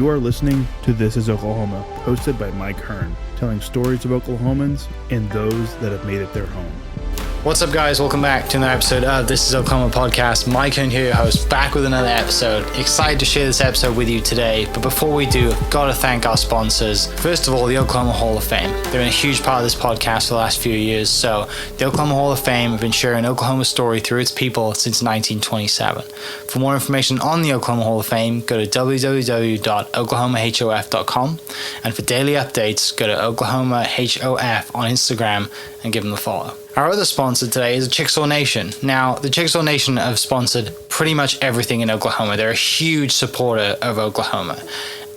You are listening to This is Oklahoma, hosted by Mike Hearn, telling stories of Oklahomans and those that have made it their home. What's up, guys? Welcome back to another episode of This is Oklahoma podcast. Mike Hearn here, your host, back with another episode. Excited to share this episode with you today, but before we do, I've got to thank our sponsors. First of all, the Oklahoma Hall of Fame. They've been a huge part of this podcast for the last few years. So the Oklahoma Hall of Fame have been sharing Oklahoma's story through its people since 1927. For more information on the Oklahoma Hall of Fame, go to www.oklahomahof.com. And for daily updates, go to oklahomahof on Instagram and give them a follow. Our other sponsor today is Chickasaw Nation. Now, the Chickasaw Nation have sponsored pretty much everything in Oklahoma. They're a huge supporter of Oklahoma,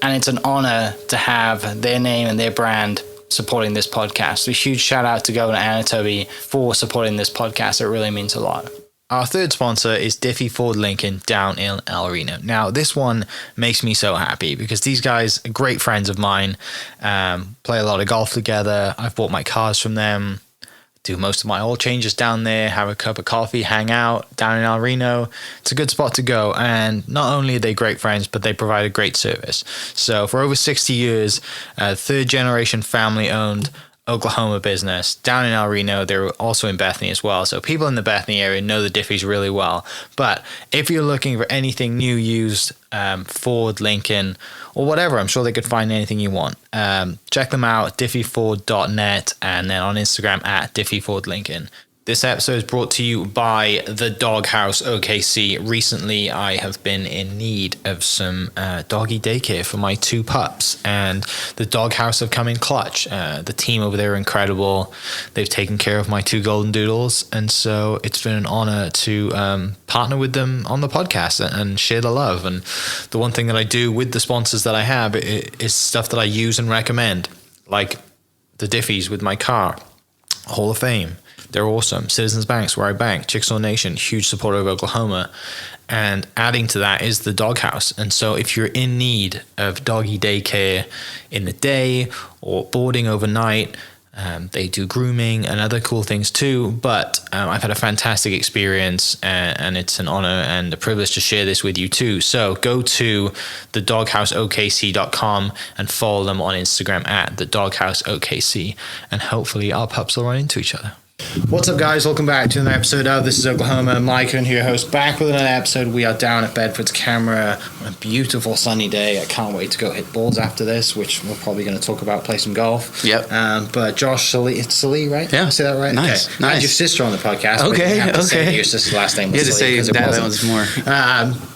and it's an honor to have their name and their brand supporting this podcast. So a huge shout out to Governor Anatoby for supporting this podcast. It really means a lot. Our third sponsor is Diffie Ford Lincoln down in El Reno. Now, this one makes me so happy because these guys are great friends of mine, play a lot of golf together. I've bought my cars from them, do most of my oil changes down there, have a cup of coffee, hang out down in El Reno. It's a good spot to go. And not only are they great friends, but they provide a great service. So for over 60 years, third generation family owned Oklahoma business down in El Reno. They're also in Bethany as well. So people in the Bethany area know the Diffies really well. But if you're looking for anything new, used, Ford, Lincoln, or whatever, I'm sure they could find anything you want. Check them out, diffieford.net, and then on Instagram at diffiefordlincoln. This episode is brought to you by the Doghouse OKC. Recently, I have been in need of some doggy daycare for my two pups, and the Doghouse have come in clutch. The team over there are incredible. They've taken care of my two golden doodles, and so it's been an honor to partner with them on the podcast and share the love. And the one thing that I do with the sponsors that I have is stuff that I use and recommend, like the Diffies with my car, Hall of Fame. They're awesome. Citizens Bank's where I bank. Chickasaw Nation, huge supporter of Oklahoma. And adding to that is the Doghouse. And so if you're in need of doggy daycare in the day or boarding overnight, they do grooming and other cool things too. But I've had a fantastic experience, and it's an honor and a privilege to share this with you too. So go to thedogHouseOKC.com and follow them on Instagram at thedogHouseOKC. And hopefully our pups will run into each other. What's up, guys? Welcome back to another episode of This is Oklahoma. Mike and your host, back with another episode. We are down at Bedford's Camera on a beautiful sunny day. I can't wait to go hit balls after this, which we're probably going to talk about, play some golf. Yep. But Josh Sallee, it's Sallee, right? Yeah. Say that right? Nice. Okay. Nice. I had your sister on the podcast. Okay. But you have to say your sister's last name was You had to say that one's more.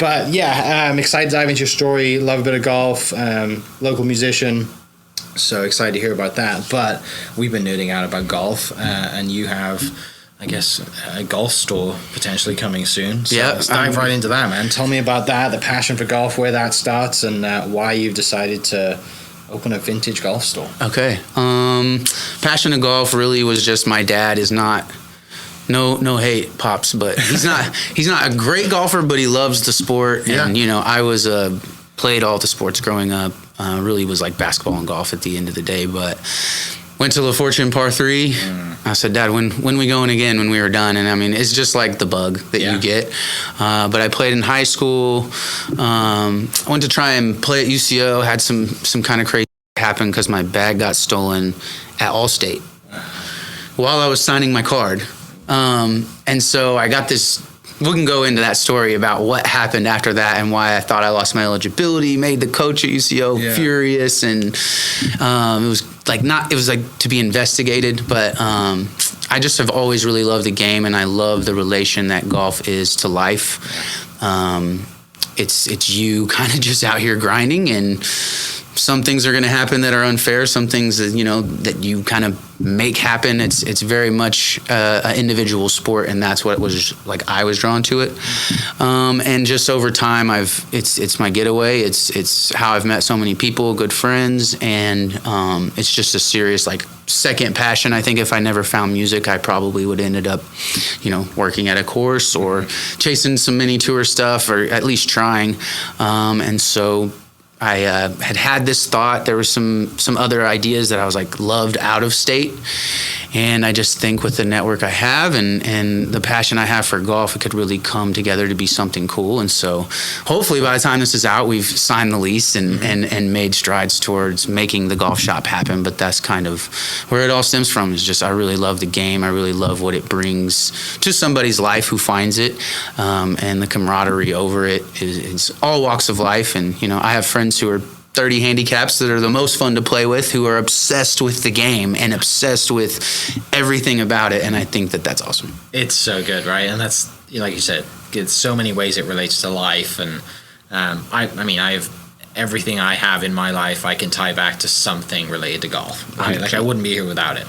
But yeah, I'm excited to dive into your story. Love a bit of golf. Local musician. So excited to hear about that. But we've been nerding out about golf, and you have, I guess, a golf store potentially coming soon. So let's dive right into that, man. Tell me about that, the passion for golf, where that starts, and why you've decided to open a vintage golf store. Okay. Passion of golf really was just my dad is not. No hate, Pops, but he's not a great golfer, but he loves the sport. Yeah. And I was played all the sports growing up. Really was like basketball and golf at the end of the day, but went to La Fortune Par 3. I said, Dad, when we going again when we were done? And I mean, it's just like the bug that you get. But I played in high school. I went to try and play at UCO, had some kind of crazy happen because my bag got stolen at Allstate while I was signing my card. And so I got this. We can go into that story about what happened after that and why I thought I lost my eligibility, made the coach at UCO furious, and it was like to be investigated. But I just have always really loved the game, and I love the relation that golf is to life. It's you kind of just out here grinding, and some things are going to happen that are unfair. Some things that that you kind of make happen. It's very much an individual sport, and that's what was like. I was drawn to it, and just over time, it's my getaway. It's how I've met so many people, good friends, and it's just a serious second passion. I think if I never found music, I probably would have ended up, working at a course or chasing some mini tour stuff, or at least trying. And so had this thought. There was some other ideas that I was like loved out of state, and I just think with the network I have and the passion I have for golf, it could really come together to be something cool. And so hopefully by the time this is out, we've signed the lease and made strides towards making the golf shop happen. But that's kind of where it all stems from, is just I really love the game. I really love what it brings to somebody's life who finds it, and the camaraderie over it is all walks of life. And I have friends who are 30 handicaps that are the most fun to play with, who are obsessed with the game and obsessed with everything about it. And I think that that's awesome. It's so good, right? And that's, like you said, it's so many ways it relates to life. And I mean, I have everything I have in my life, I can tie back to something related to golf. Right? Like I wouldn't be here without it.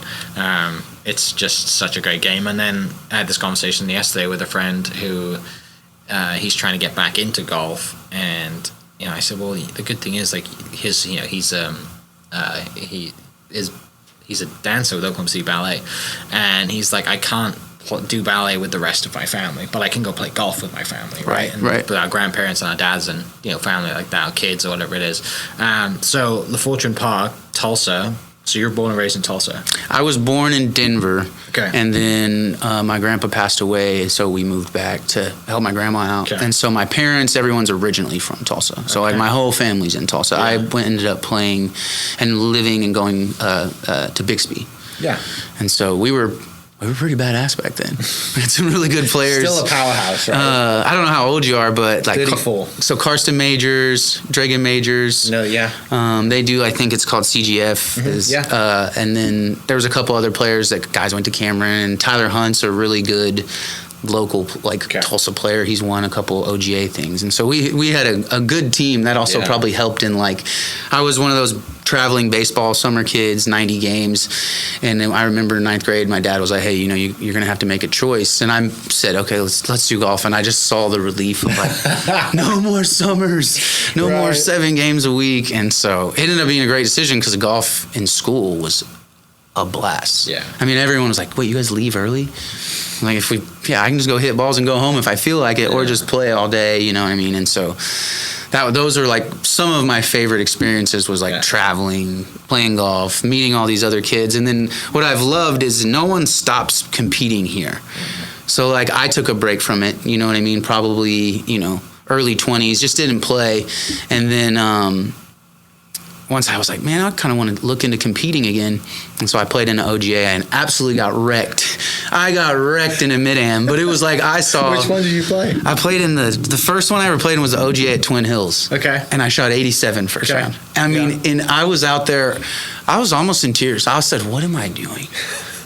It's just such a great game. And then I had this conversation yesterday with a friend who he's trying to get back into golf, and I said, well, the good thing is, like, he's a dancer with Oklahoma City Ballet, and he's like, I can't do ballet with the rest of my family, but I can go play golf with my family, right? With our grandparents and our dads and family like that, our kids or whatever it is. So La Fortune Park, Tulsa. So you were born and raised in Tulsa? I was born in Denver. Okay. And then my grandpa passed away, so we moved back to help my grandma out. Okay. And so my parents, everyone's originally from Tulsa. So like my whole family's in Tulsa. Yeah. I ended up playing and living and going to Bixby. Yeah. And so we were pretty badass back then. We had some really good players. Still a powerhouse, right? I don't know how old you are, but like 34. So Karsten Majors, Dragan Majors. No, yeah. They do, I think it's called CGF. Mm-hmm. And then there was a couple other players that guys went to Cameron. And Tyler Hunt's a really good local Tulsa player. He's won a couple OGA things, and so we had a good team that also probably helped in, like, I was one of those traveling baseball summer kids, 90 games, and then I remember in 9th grade my dad was like, hey, you're gonna have to make a choice, and I said, okay, let's do golf. And I just saw the relief of like no more summers, no more 7 games a week. And so it ended up being a great decision, because golf in school was a blast. Yeah. I mean, everyone was like, wait, you guys leave early? Like, I can just go hit balls and go home if I feel like it, or just play all day, you know what I mean? And so those are like some of my favorite experiences, was like traveling, playing golf, meeting all these other kids. And then what I've loved is no one stops competing here. So like I took a break from it, you know what I mean? Probably, early 20s, just didn't play. And then, once I was like, man, I kind of want to look into competing again. And so I played in an OGA and absolutely got wrecked. I got wrecked in a mid-am, but it was like I saw... Which one did you play? I played in the first one I ever played in was the OGA at Twin Hills. Okay. And I shot 87 first round. I mean, and I was out there, I was almost in tears. I said, what am I doing?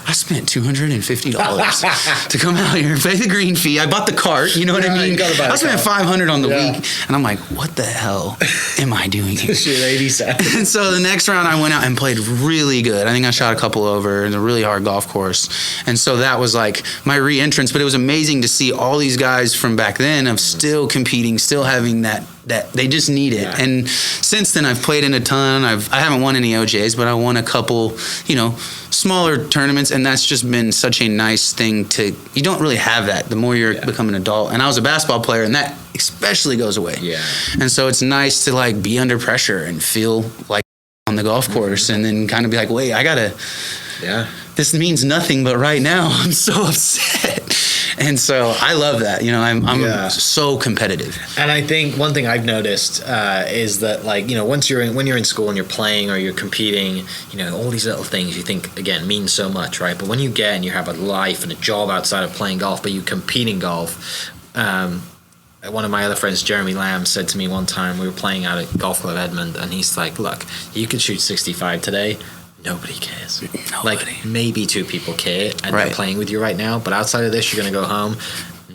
I spent $250 to come out here and pay the green fee. I bought the cart, you know what I mean? I spent $500 on the week, and I'm like, what the hell am I doing here? Shit, 87. And so the next round I went out and played really good. I think I shot a couple over in a really hard golf course. And so that was like my re-entrance, but it was amazing to see all these guys from back then of still competing, still having that they just need it. Yeah. And since then I've played in a ton. I haven't won any OJs, but I won a couple, smaller tournaments, and that's just been such a nice thing you don't really have that the more you become an adult. And I was a basketball player, and that especially goes away. Yeah. And so it's nice to like be under pressure and feel like on the golf course, and then kind of be like, wait, this means nothing, but right now I'm so upset. And so I love that. I'm so competitive. And I think one thing I've noticed is that, like, when you're in school and you're playing or you're competing, all these little things you think, again, mean so much, right? But when you get and you have a life and a job outside of playing golf, but you compete in golf, one of my other friends, Jeremy Lamb, said to me one time, we were playing out at Golf Club Edmond, and he's like, look, you could shoot 65 today. Nobody cares. Nobody. Like, maybe 2 people care, and they're playing with you right now. But outside of this, you're going to go home.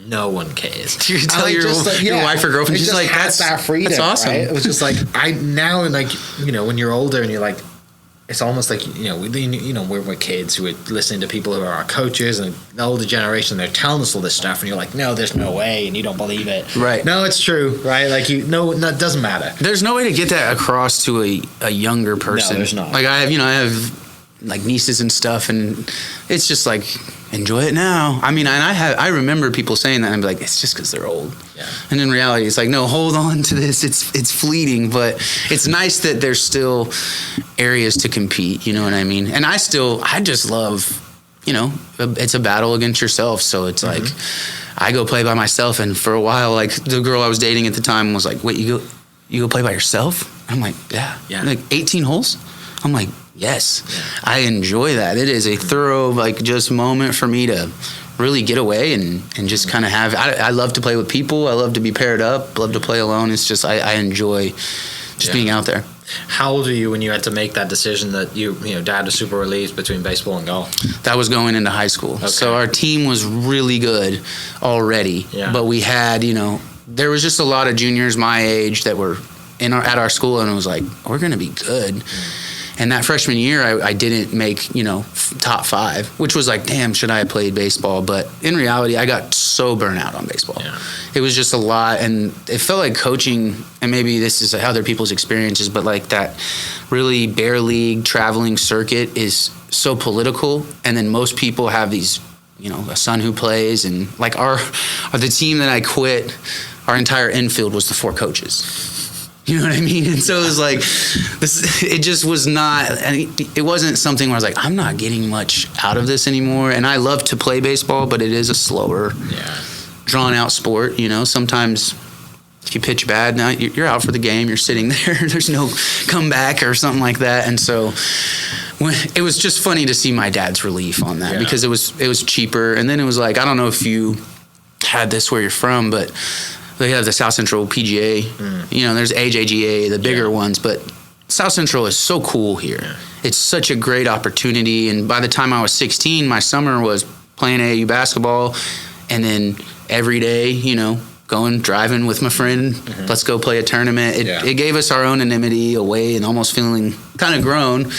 No one cares. You tell your wife or girlfriend, she's like, that's that freedom. That's awesome. Right? It was just like, when you're older and you're like, it's almost like, we're kids who are listening to people who are our coaches and the older generation, they're telling us all this stuff, and you're like, no, there's no way, and you don't believe it. Right. No, it's true, right? Like, it doesn't matter. There's no way to get that across to a younger person. No, there's not. Like, I have like nieces and stuff, and it's just like, enjoy it now. I mean, and I remember people saying that, and I'm like, it's just because they're old. Yeah. And in reality, it's like, no, hold on to this. It's fleeting, but it's nice that there's still areas to compete. You know what I mean? And I just love, you know, it's a battle against yourself. So it's like, I go play by myself, and for a while, like the girl I was dating at the time was like, wait, you go play by yourself? I'm like, yeah. Like 18 holes? I'm like, yes. Yeah. I enjoy that. It is a thorough, like, just moment for me to really get away and just kind of have. I love to play with people. I love to be paired up. Love to play alone. It's just I enjoy just being out there. How old were you when you had to make that decision that you know, Dad was super relieved between baseball and golf? That was going into high school. Okay. So our team was really good already. Yeah. But we had, you know, there was just a lot of juniors my age that were at our school, and it was like, we're going to be good. And that freshman year, I didn't make, you know, top 5, which was like, damn, should I have played baseball? But in reality, I got so burnt out on baseball. Yeah. It was just a lot, and it felt like coaching, and maybe this is other people's experiences, but like that really bare league traveling circuit is so political, and then most people have these, you know, a son who plays, and like the team that I quit, our entire infield was the 4 coaches. You know what I mean? And so it was like, it just was not, it wasn't something where I was like, I'm not getting much out of this anymore. And I love to play baseball, but it is a slower, drawn out sport. You know, sometimes if you pitch bad, now you're out for the game, you're sitting there, there's no comeback or something like that. And so it was just funny to see my dad's relief on that because it was cheaper. And then it was like, I don't know if you had this where you're from, but they have the South Central PGA. You know, there's AJGA, the bigger ones, but South Central is so cool here. Yeah. It's such a great opportunity. And by the time I was 16, my summer was playing AAU basketball, and then every day, you know, driving with my friend, let's go play a tournament. It gave us our own anonymity away and almost feeling kind of grown.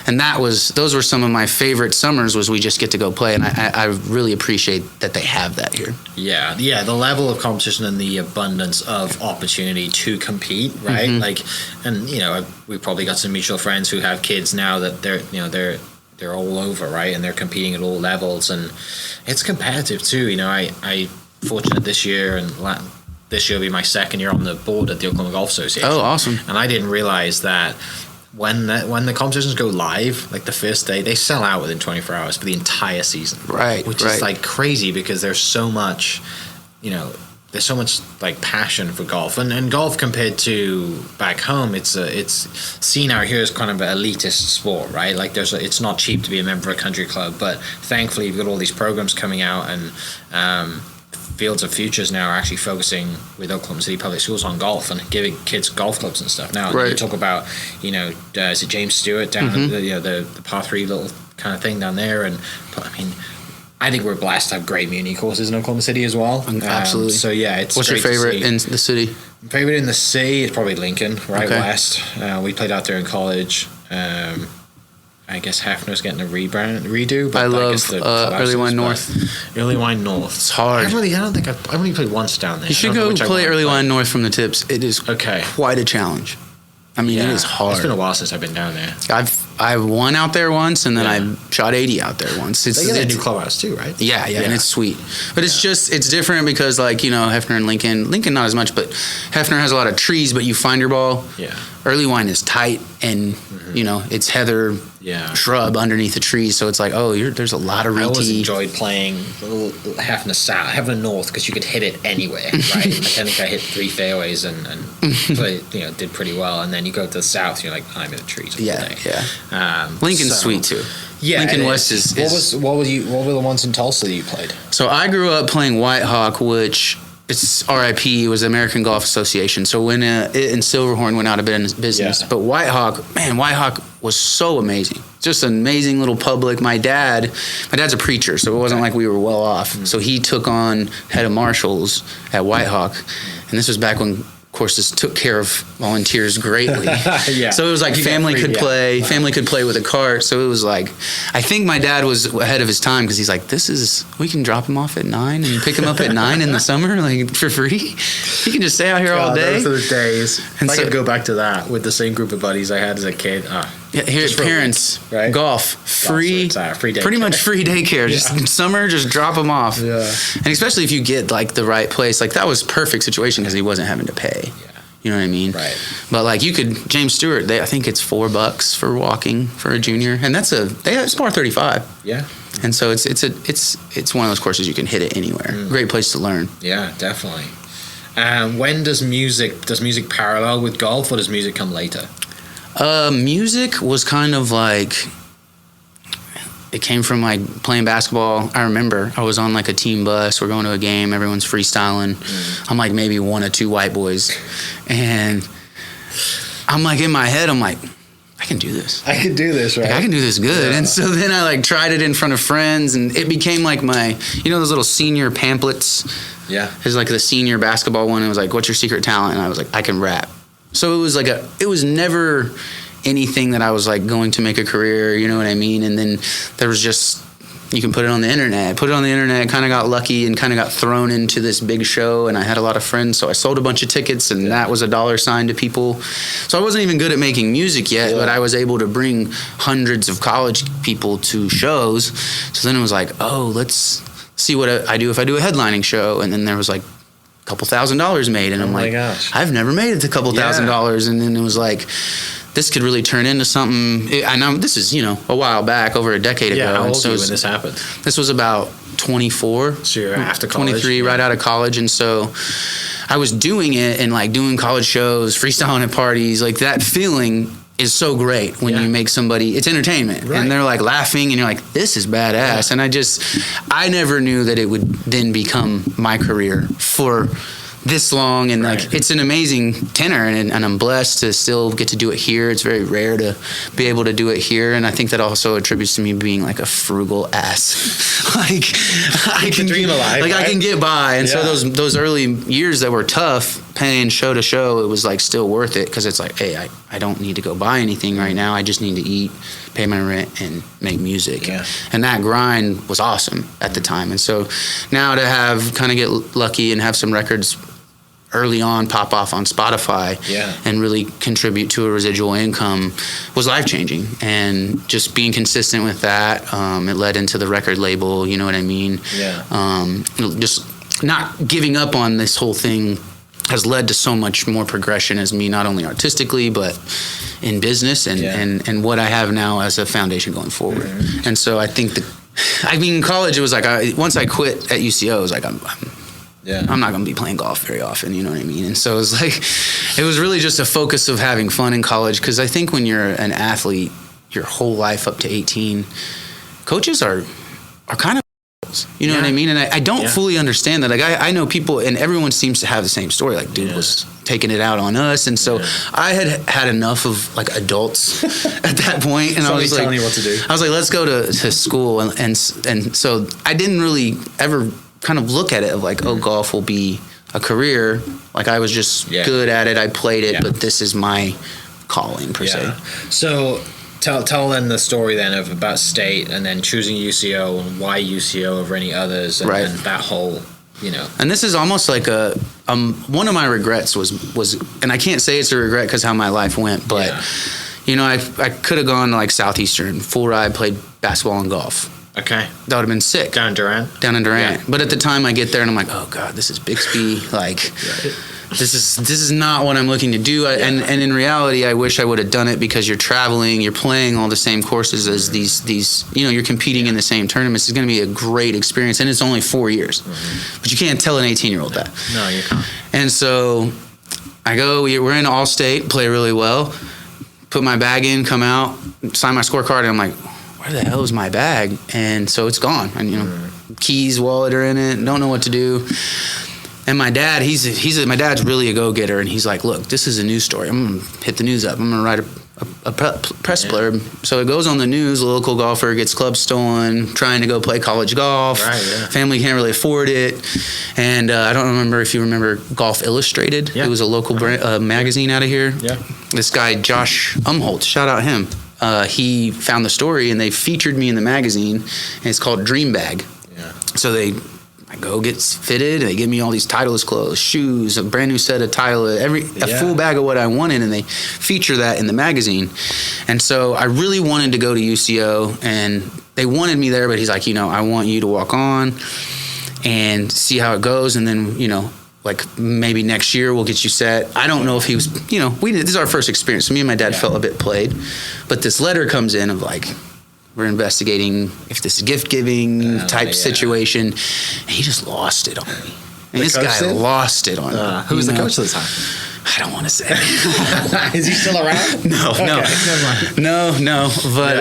And those were some of my favorite summers, was we just get to go play. And I really appreciate that they have that here. Yeah. The level of competition and the abundance of opportunity to compete, right? Like, and, you know, we've probably got some mutual friends who have kids now that they're all over, right? And they're competing at all levels, and it's competitive too. You know, I fortunate this year, and this year will be my second year on the board at the Oklahoma Golf Association. Oh, awesome. And I didn't realize that when the competitions go live, like the first day, they sell out within 24 hours for the entire season. Right. Which is like crazy, because there's so much, you know, there's so much like passion for golf, and golf compared to back home, it's seen out here as kind of an elitist sport, right? Like it's not cheap to be a member of a country club, but thankfully you've got all these programs coming out, and Fields of Futures now are actually focusing with Oklahoma City Public Schools on golf and giving kids golf clubs and stuff. Now you talk about, you know, is it James Stewart down the par 3 little kind of thing down there, and I mean, I think we're blessed to have great community courses in Oklahoma City as well. Absolutely. So yeah, it's. What's your favorite in the city? Favorite in the city is probably Lincoln, right west. We played out there in college. I guess Hefner's getting a redo. But I love Early Wine North. Early Wine North. It's hard. I've only played once down there. You should go play Early Wine North from the tips. It is quite a challenge. I mean, it is hard. It's been a while since I've been down there. I've won out there once, and then I shot 80 out there once. They get a new clubhouse too, right? Yeah, and it's sweet. But it's different because, like, you know, Hefner and Lincoln not as much, but Hefner has a lot of trees, but you find your ball. Yeah. Early Wine is tight, and you know, it's heather shrub underneath the trees, so it's like, there's a lot of I always enjoyed playing Hefner North, because you could hit it anywhere, right? Like, I think I hit 3 fairways and played, you know, did pretty well, and then you go to the south, you're like, I'm in the trees all day. Lincoln's sweet too. Yeah, Lincoln West is. What were the ones in Tulsa that you played? So I grew up playing White Hawk, which it's RIP. It was the American Golf Association. So when it and Silverhorn went out of business, but White Hawk was so amazing. Just an amazing little public. My dad's a preacher, so it wasn't like we were well off. So he took on head of marshals at White Hawk, and this was back when courses took care of volunteers greatly. So it was like family could play with a cart. So it was like, I think my dad was ahead of his time, because he's like, we can drop him off at 9 and pick him up at 9 in the summer, like, for free. He can just stay out here all day. Those are the days. And I could go back to that with the same group of buddies I had as a kid. Here, parents, right? golf, free daycare. Pretty much free daycare. Just summer, just drop them off. Yeah. And especially if you get like the right place, like that was perfect situation because he wasn't having to pay. Yeah. You know what I mean? Right. But like you could, James Stewart, I think it's $4 for walking for a junior, and it's par 35. Yeah. And so it's one of those courses you can hit it anywhere. Great place to learn. Yeah, definitely. When does music parallel with golf, or does music come later? Music was kind of like, it came from like playing basketball. I remember I was on like a team bus. We're going to a game. Everyone's freestyling. I'm like maybe one or two white boys. And I'm like in my head, I'm like, I can do this. I can do this, right? Like, I can do this good. Yeah. And so then I like tried it in front of friends, and it became like my, those little senior pamphlets. Yeah. It was like the senior basketball one. It was like, what's your secret talent? And I was like, I can rap. So it was like it was never anything that I was like going to make a career, you know what I mean? And then there was just, you can put it on the internet. Kind of got lucky and kind of got thrown into this big show, and I had a lot of friends, so I sold a bunch of tickets, and that was $1 to people. So I wasn't even good at making music yet, but I was able to bring hundreds of college people to shows. So then it was like, oh, let's see what I do if I do a headlining show. And then there was like a couple $1,000s made, and I'm like, gosh. I've never made it to a couple $1,000s. And then it was like, this could really turn into something. I know this is, a while back, over a decade ago. How old so were you when this happened? This was about 24. So you're after college? 23, right out of college. And so I was doing it and like doing college shows, freestyling at parties. Like that feeling is so great when you make somebody, it's entertainment. Right. And they're like laughing and you're like, this is badass. And I never knew that it would then become my career for this long, and like it's an amazing tenor, and I'm blessed to still get to do it here. It's very rare to be able to do it here, and I think that also attributes to me being like a frugal ass. Like I can dream alive, like right? I can get by, and so those early years that were tough, paying show to show, it was like still worth it because it's like, hey, I don't need to go buy anything right now. I just need to eat, pay my rent, and make music. Yeah. And that grind was awesome at the time, and so now to have kind of get lucky and have some records early on pop off on Spotify and really contribute to a residual income was life-changing. And just being consistent with that, it led into the record label, you know what I mean? Just not giving up on this whole thing has led to so much more progression as me, not only artistically, but in business and what I have now as a foundation going forward. And so I think in college, it was like, once I quit at UCO, it was like, I'm not going to be playing golf very often, you know what I mean? And so it was like, it was really just a focus of having fun in college, because I think when you're an athlete, your whole life up to 18, coaches are kind of, you know what I mean? And I don't fully understand that. Like I know people, and everyone seems to have the same story. Like dude was taking it out on us, and so I had enough of like adults at that point, and I was like, telling you what to do. I was like, let's go to school, and so I didn't really ever kind of look at it of like, oh, golf will be a career. Like I was just good at it. I played it, but this is my calling per se. So tell then the story then of about state, and then choosing UCO and why UCO over any others, and then that whole, And this is almost like one of my regrets was, and I can't say it's a regret because how my life went, but I could have gone to like Southeastern, full ride, played basketball and golf. Okay. That would have been sick. Down in Durant? Down in Durant. Yeah. But at the time I get there and I'm like, oh God, this is Bixby. Like, this is not what I'm looking to do. And in reality, I wish I would have done it, because you're traveling, you're playing all the same courses as these you're competing in the same tournaments. It's going to be a great experience. And it's only 4 years. But you can't tell an 18-year-old that. No, you can't. And so I go, we're in All-State, play really well, put my bag in, come out, sign my scorecard, and I'm like, where the hell is my bag? And so it's gone. And keys, wallet are in it. Don't know what to do. And my dad, my dad's really a go-getter, and he's like, look, this is a news story. I'm gonna hit the news up. I'm gonna write a press blurb. So it goes on the news. A local golfer gets club stolen, trying to go play college golf. Family can't really afford it. And I don't remember if you remember Golf Illustrated. It was a local magazine out of here. This guy Josh Umholt, shout out him. He found the story, and they featured me in the magazine, and it's called Dream Bag. So they go get fitted. They give me all these Titleist clothes, shoes, a brand new set of Titleist, a full bag of what I wanted, and they feature that in the magazine. And so I really wanted to go to UCO, and they wanted me there, but he's like, I want you to walk on and see how it goes, and then, like maybe next year we'll get you set. I don't know if he was, this is our first experience. So me and my dad felt a bit played, but this letter comes in of like, we're investigating if this is gift giving type situation. And he just lost it on me. And this guy lost it on me. Who was the coach this time? I don't want to say. Is he still around? No. But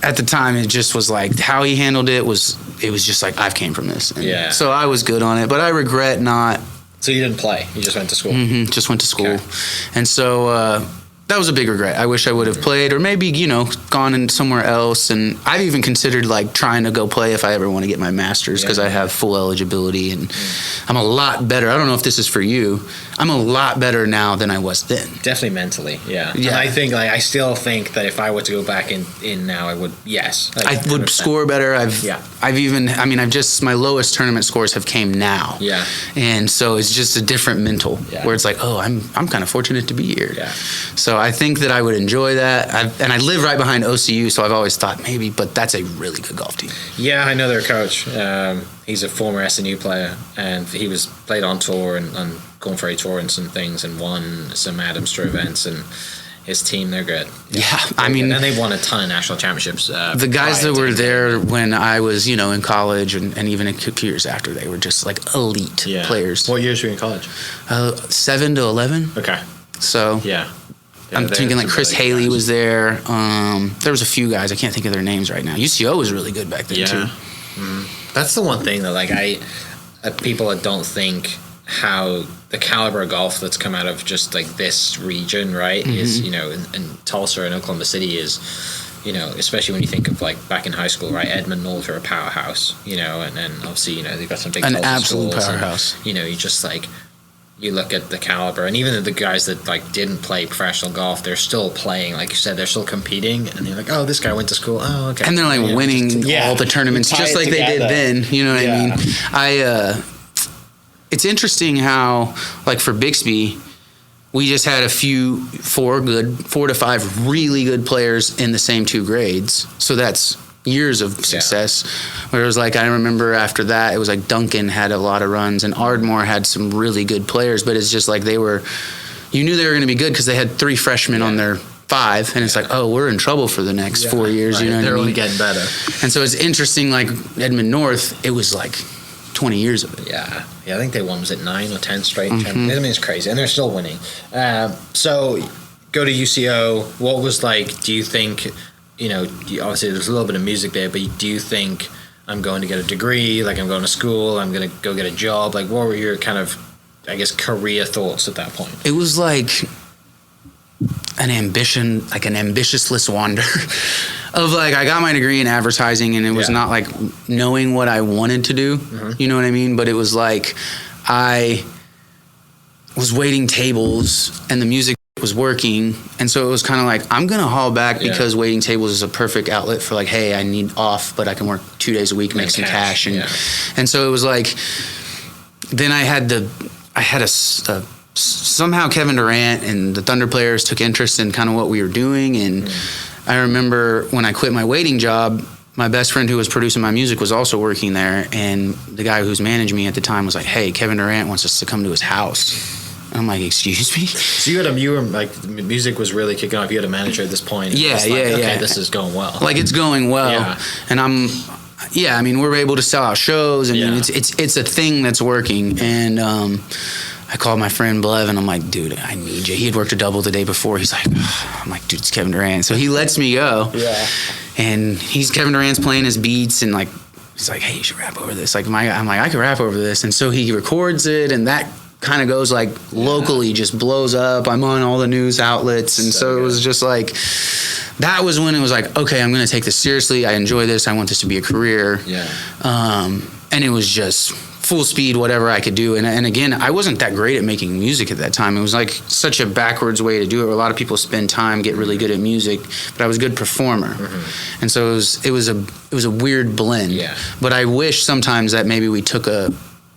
at the time, it just was like how he handled it was just like I've came from this. And so I was good on it, but I regret not. So you didn't play? You just went to school? Mm-hmm, just went to school. Okay. And so that was a big regret. I wish I would have played, or maybe, gone in somewhere else. And I've even considered like trying to go play if I ever want to get my master's, because I have full eligibility, and I'm a lot better. I don't know if this is for you. I'm a lot better now than I was then. Definitely mentally, yeah. And I think, I still think that if I were to go back in now, I would, yes. I would 100%. Score better. My lowest tournament scores have came now. Yeah. And so it's just a different mental, where it's like, oh, I'm kind of fortunate to be here. Yeah. So I think that I would enjoy that. And I live right behind OCU, so I've always thought maybe, but that's a really good golf team. Yeah, I know their coach. He's a former SNU player, and he played on tour and Corn Ferry Tour and some things, and won some Adamster events, and his team, they're good. Yeah, I mean, and they won a ton of national championships. The guys that were there when I was, in college, and even a few years after, they were just like elite players. What years were you in college? 7 to 11. Okay. So I'm thinking like Chris Haley was there. There was a few guys, I can't think of their names right now. UCO was really good back then too. Mm-hmm. That's the one thing that people that don't think how the caliber of golf that's come out of just like this region, right, is, in Tulsa and Oklahoma City is, especially when you think of like back in high school, right, Edmond Knowles are a powerhouse, and then obviously, they've got some big an Tulsa absolute schools, powerhouse. And, you just like, you look at the caliber, and even the guys that like didn't play professional golf, they're still playing. Like you said, they're still competing, and you're like, oh, this guy went to school. Oh, okay. And they're like winning all the tournaments, just like they did then. You know what I mean? It's interesting how, like for Bixby, we just had 4 to 5 really good players in the same 2 grades. So that's years of success. Where it was like, I remember after that, it was like Duncan had a lot of runs, and Ardmore had some really good players, but it's just like you knew they were going to be good because they had 3 freshmen on their 5, and it's like, oh, we're in trouble for the next 4 years. Right. You know what I mean? They're only getting better. And so it's interesting, like Edmond North, it was like 20 years of it. Yeah, I think they won, was it 9 or 10 straight? I mean, it's crazy, and they're still winning. So go to UCO. What was like, do you think, obviously there's a little bit of music there, but do you think I'm going to get a degree, like I'm going to school, I'm going to go get a job? Like, what were your kind of, I guess, career thoughts at that point? It was like an ambitious wander of like, I got my degree in advertising, and it was not like knowing what I wanted to do, you know what I mean? But it was like, I was waiting tables and the music was working, and so it was kind of like, I'm gonna haul back because waiting tables is a perfect outlet for like, hey, I need off, but I can work 2 days a week, make some cash. And so it was like, then I had somehow Kevin Durant and the Thunder players took interest in kind of what we were doing, and I remember when I quit my waiting job, my best friend who was producing my music was also working there, and the guy who's managing me at the time was like, hey, Kevin Durant wants us to come to his house. And I'm like, excuse me? So you were like, music was really kicking off. You had a manager at this point. Okay, this is going well. Like, it's going well. And I mean, we're able to sell out shows. I mean, it's a thing that's working. And I called my friend Blev, and I'm like, dude, I need you. He had worked a double the day before. He's like, I'm like, dude, it's Kevin Durant. So he lets me go. Yeah. And Kevin Durant's playing his beats, and like, he's like, hey, you should rap over this. Like, I'm like, I can rap over this. And so he records it, and that kind of goes like locally, just blows up. I'm on all the news outlets. And so it was just like, that was when it was like, okay, I'm going to take this seriously. I enjoy this. I want this to be a career. Yeah. And it was just full speed, whatever I could do. And again, I wasn't that great at making music at that time. It was like such a backwards way to do it, where a lot of people spend time, get really good at music, but I was a good performer. And so it was a weird blend. Yeah. But I wish sometimes that maybe we took a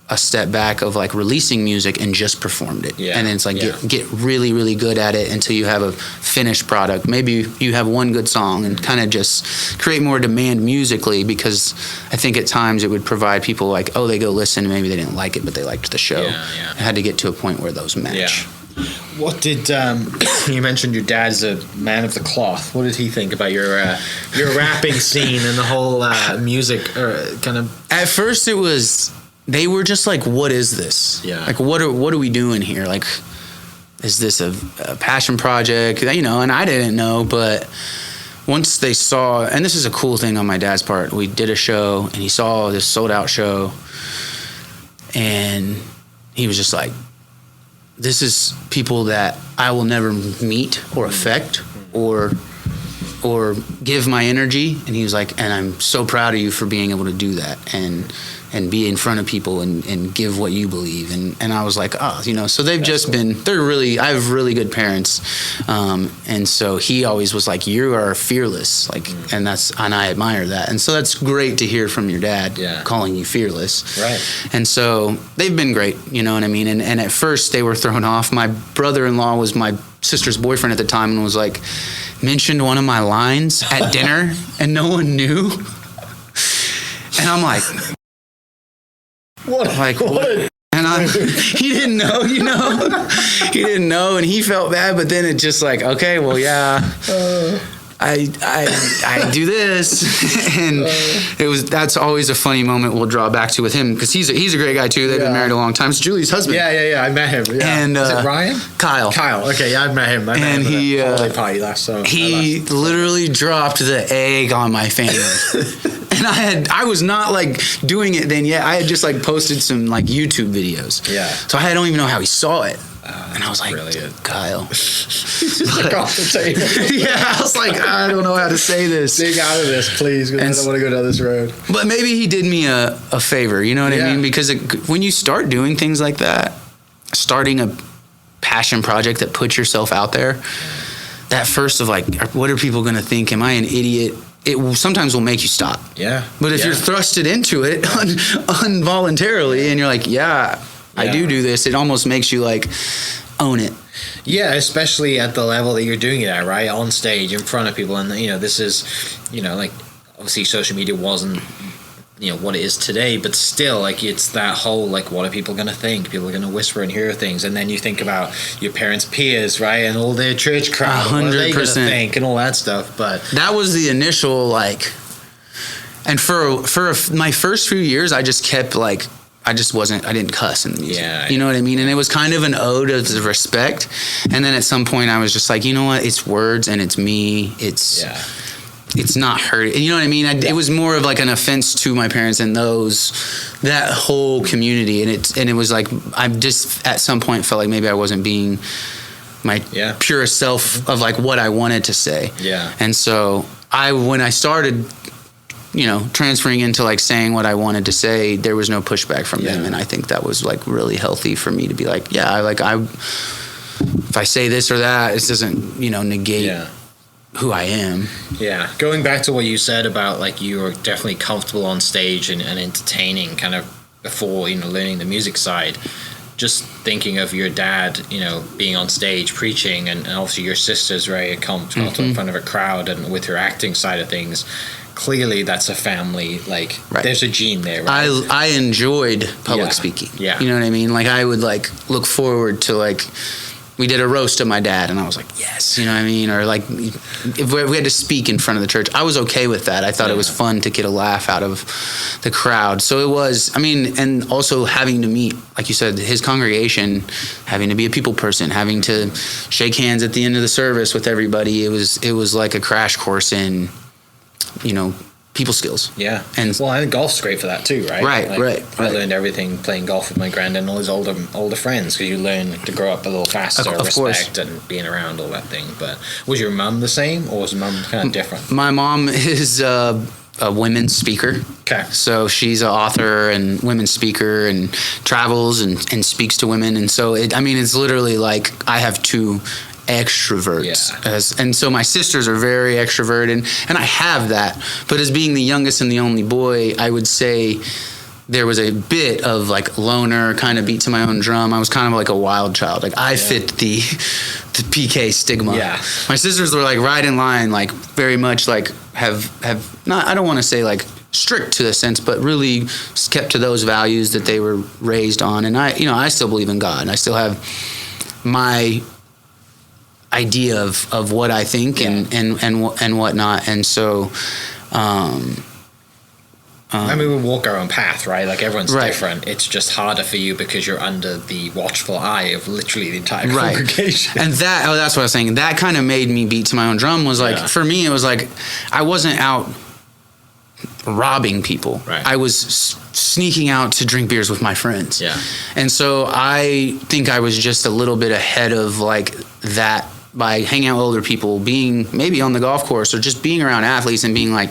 a step back of like releasing music and just performed it. Yeah. And it's like Yeah. get really, really good at it until you have a finished product. Maybe you have one good song and kind of just create more demand musically, because I think at times it would provide people like, oh, they go listen, maybe they didn't like it, but they liked the show. Yeah. It had to get to a point where those match. Yeah. What did you mentioned your dad's a man of the cloth? What did he think about your rapping scene and the whole music kind of? At first, they were just like, "What is this? Yeah. Like, what are we doing here? Like, is this a passion project? You know?" And I didn't know, but once they saw, and this is a cool thing on my dad's part, we did a show, and he saw this sold out show, and he was just like, this is people that I will never meet or affect or give my energy. And he was like, and I'm so proud of you for being able to do that and be in front of people and give what you believe. And I was like, oh, you know, so they've just been, I have really good parents. And so he always was like, you are fearless. Like, and I admire that. And so that's great to hear from your dad calling you fearless. Right. And so they've been great, you know what I mean? And at first they were thrown off. My brother-in-law was my sister's boyfriend at the time and was like, mentioned one of my lines at dinner and no one knew. And I'm like, what? And he didn't know, you know, he didn't know, and he felt bad. But then it just like, okay, well, yeah, I do this, and that's always a funny moment we'll draw back to with him, because he's a great guy too. They've been married a long time. It's Julie's husband. Yeah. I met him. Yeah. And is it Ryan? Kyle. Okay, yeah, I met him. And he party last he literally dropped the egg on my family. And I was not like doing it then yet. I had just like posted some like YouTube videos. Yeah. So I don't even know how he saw it. And I was like, brilliant. Kyle. He's just like off the table. Yeah, I was like, I don't know how to say this. Dig out of this, please, because I don't want to go down this road. But maybe he did me a favor, you know what I mean? Because when you start doing things like that, starting a passion project that puts yourself out there, that first of like, what are people going to think? Am I an idiot? It sometimes will make you stop. Yeah. But if you're thrusted into it involuntarily and you're like, I do this, it almost makes you like own it. Yeah, especially at the level that you're doing it at, right? On stage, in front of people. And, you know, this is, you know, like, obviously social media wasn't, you know, what it is today, but still, like, it's that whole, like, what are people going to think? People are going to whisper and hear things. And then you think about your parents' peers, right? And all their church crowd. 100%. What are they going to think and all that stuff. But that was the initial, like, and for my first few years, I just kept, like, I didn't cuss in the music. Yeah, you know what I mean? And it was kind of an ode of the respect. And then at some point I was just like, you know what? It's words and it's me. It's not hurt. You know what I mean? It was more of like an offense to my parents and that whole community. And it was like, I just at some point felt like maybe I wasn't being my purest self of like what I wanted to say. Yeah. And so when I started, you know, transferring into like saying what I wanted to say, there was no pushback from them. And I think that was like really healthy for me to be like, if I say this or that, it doesn't, you know, negate who I am. Yeah. Going back to what you said about like you were definitely comfortable on stage and entertaining kind of before, you know, learning the music side. Just thinking of your dad, you know, being on stage preaching, and obviously your sister's very comfortable in front of a crowd, and with her acting side of things, clearly that's a family, like there's a gene there, right? I enjoyed public speaking. Yeah. You know what I mean? Like I would like look forward to like, we did a roast of my dad and I was like, yes, you know what I mean? Or like if we had to speak in front of the church, I was okay with that. I thought it was fun to get a laugh out of the crowd. So it was, I mean, and also having to meet, like you said, his congregation, having to be a people person, having to shake hands at the end of the service with everybody. It was like a crash course in, you know, people skills. Yeah. And golf's great for that too, right? Right. I learned everything playing golf with my granddad and all his older friends, because you learn to grow up a little faster, of respect course. And being around all that thing. But was your mum the same, or was your mum kind of different? My mom is a women's speaker. Okay. So she's an author and women's speaker and travels and speaks to women. And so it's literally like I have two extroverts, and so my sisters are very extroverted, and I have that, but as being the youngest and the only boy, I would say there was a bit of like loner, kind of beat to my own drum. I was kind of like a wild child. Like I fit the PK stigma. Yeah. My sisters were like right in line, like very much like have not, I don't want to say like strict to the sense, but really kept to those values that they were raised on. And I still believe in God, and I still have my idea of what I think and whatnot. And so, I mean, we walk our own path, right? Like everyone's Right. different. It's just harder for you because you're under the watchful eye of literally the entire Right. congregation. And that's what I was saying. That kind of made me beat to my own drum. Was like, Yeah. for me, it was like, I wasn't out robbing people. Right. I was sneaking out to drink beers with my friends. Yeah. And so I think I was just a little bit ahead of like that by hanging out with older people, being maybe on the golf course or just being around athletes and being like,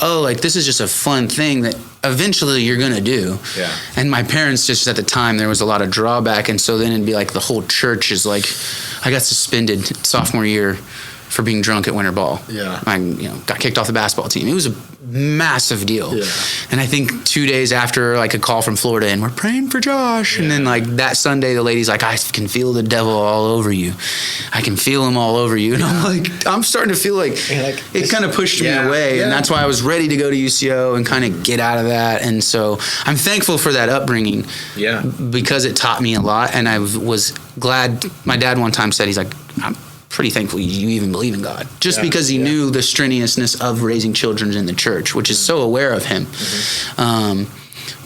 oh, like this is just a fun thing that eventually you're going to do. Yeah. And my parents, just at the time, there was a lot of drawback. And so then it'd be like the whole church is like, I got suspended sophomore year for being drunk at winter ball. Yeah. I got kicked off the basketball team. It was a massive deal. Yeah. And I think 2 days after, like a call from Florida, and we're praying for Josh. Yeah. And then like that Sunday, the lady's like, I can feel the devil all over you. I can feel him all over you. And I'm like, I'm starting to feel like it kind of pushed me away. Yeah. And that's why I was ready to go to UCO and kind of get out of that. And so I'm thankful for that upbringing. Yeah. Because it taught me a lot. And I was glad. My dad one time said, he's like, I'm pretty thankful you even believe in God, just because he knew the strenuousness of raising children in the church, which is so aware of him. Mm-hmm.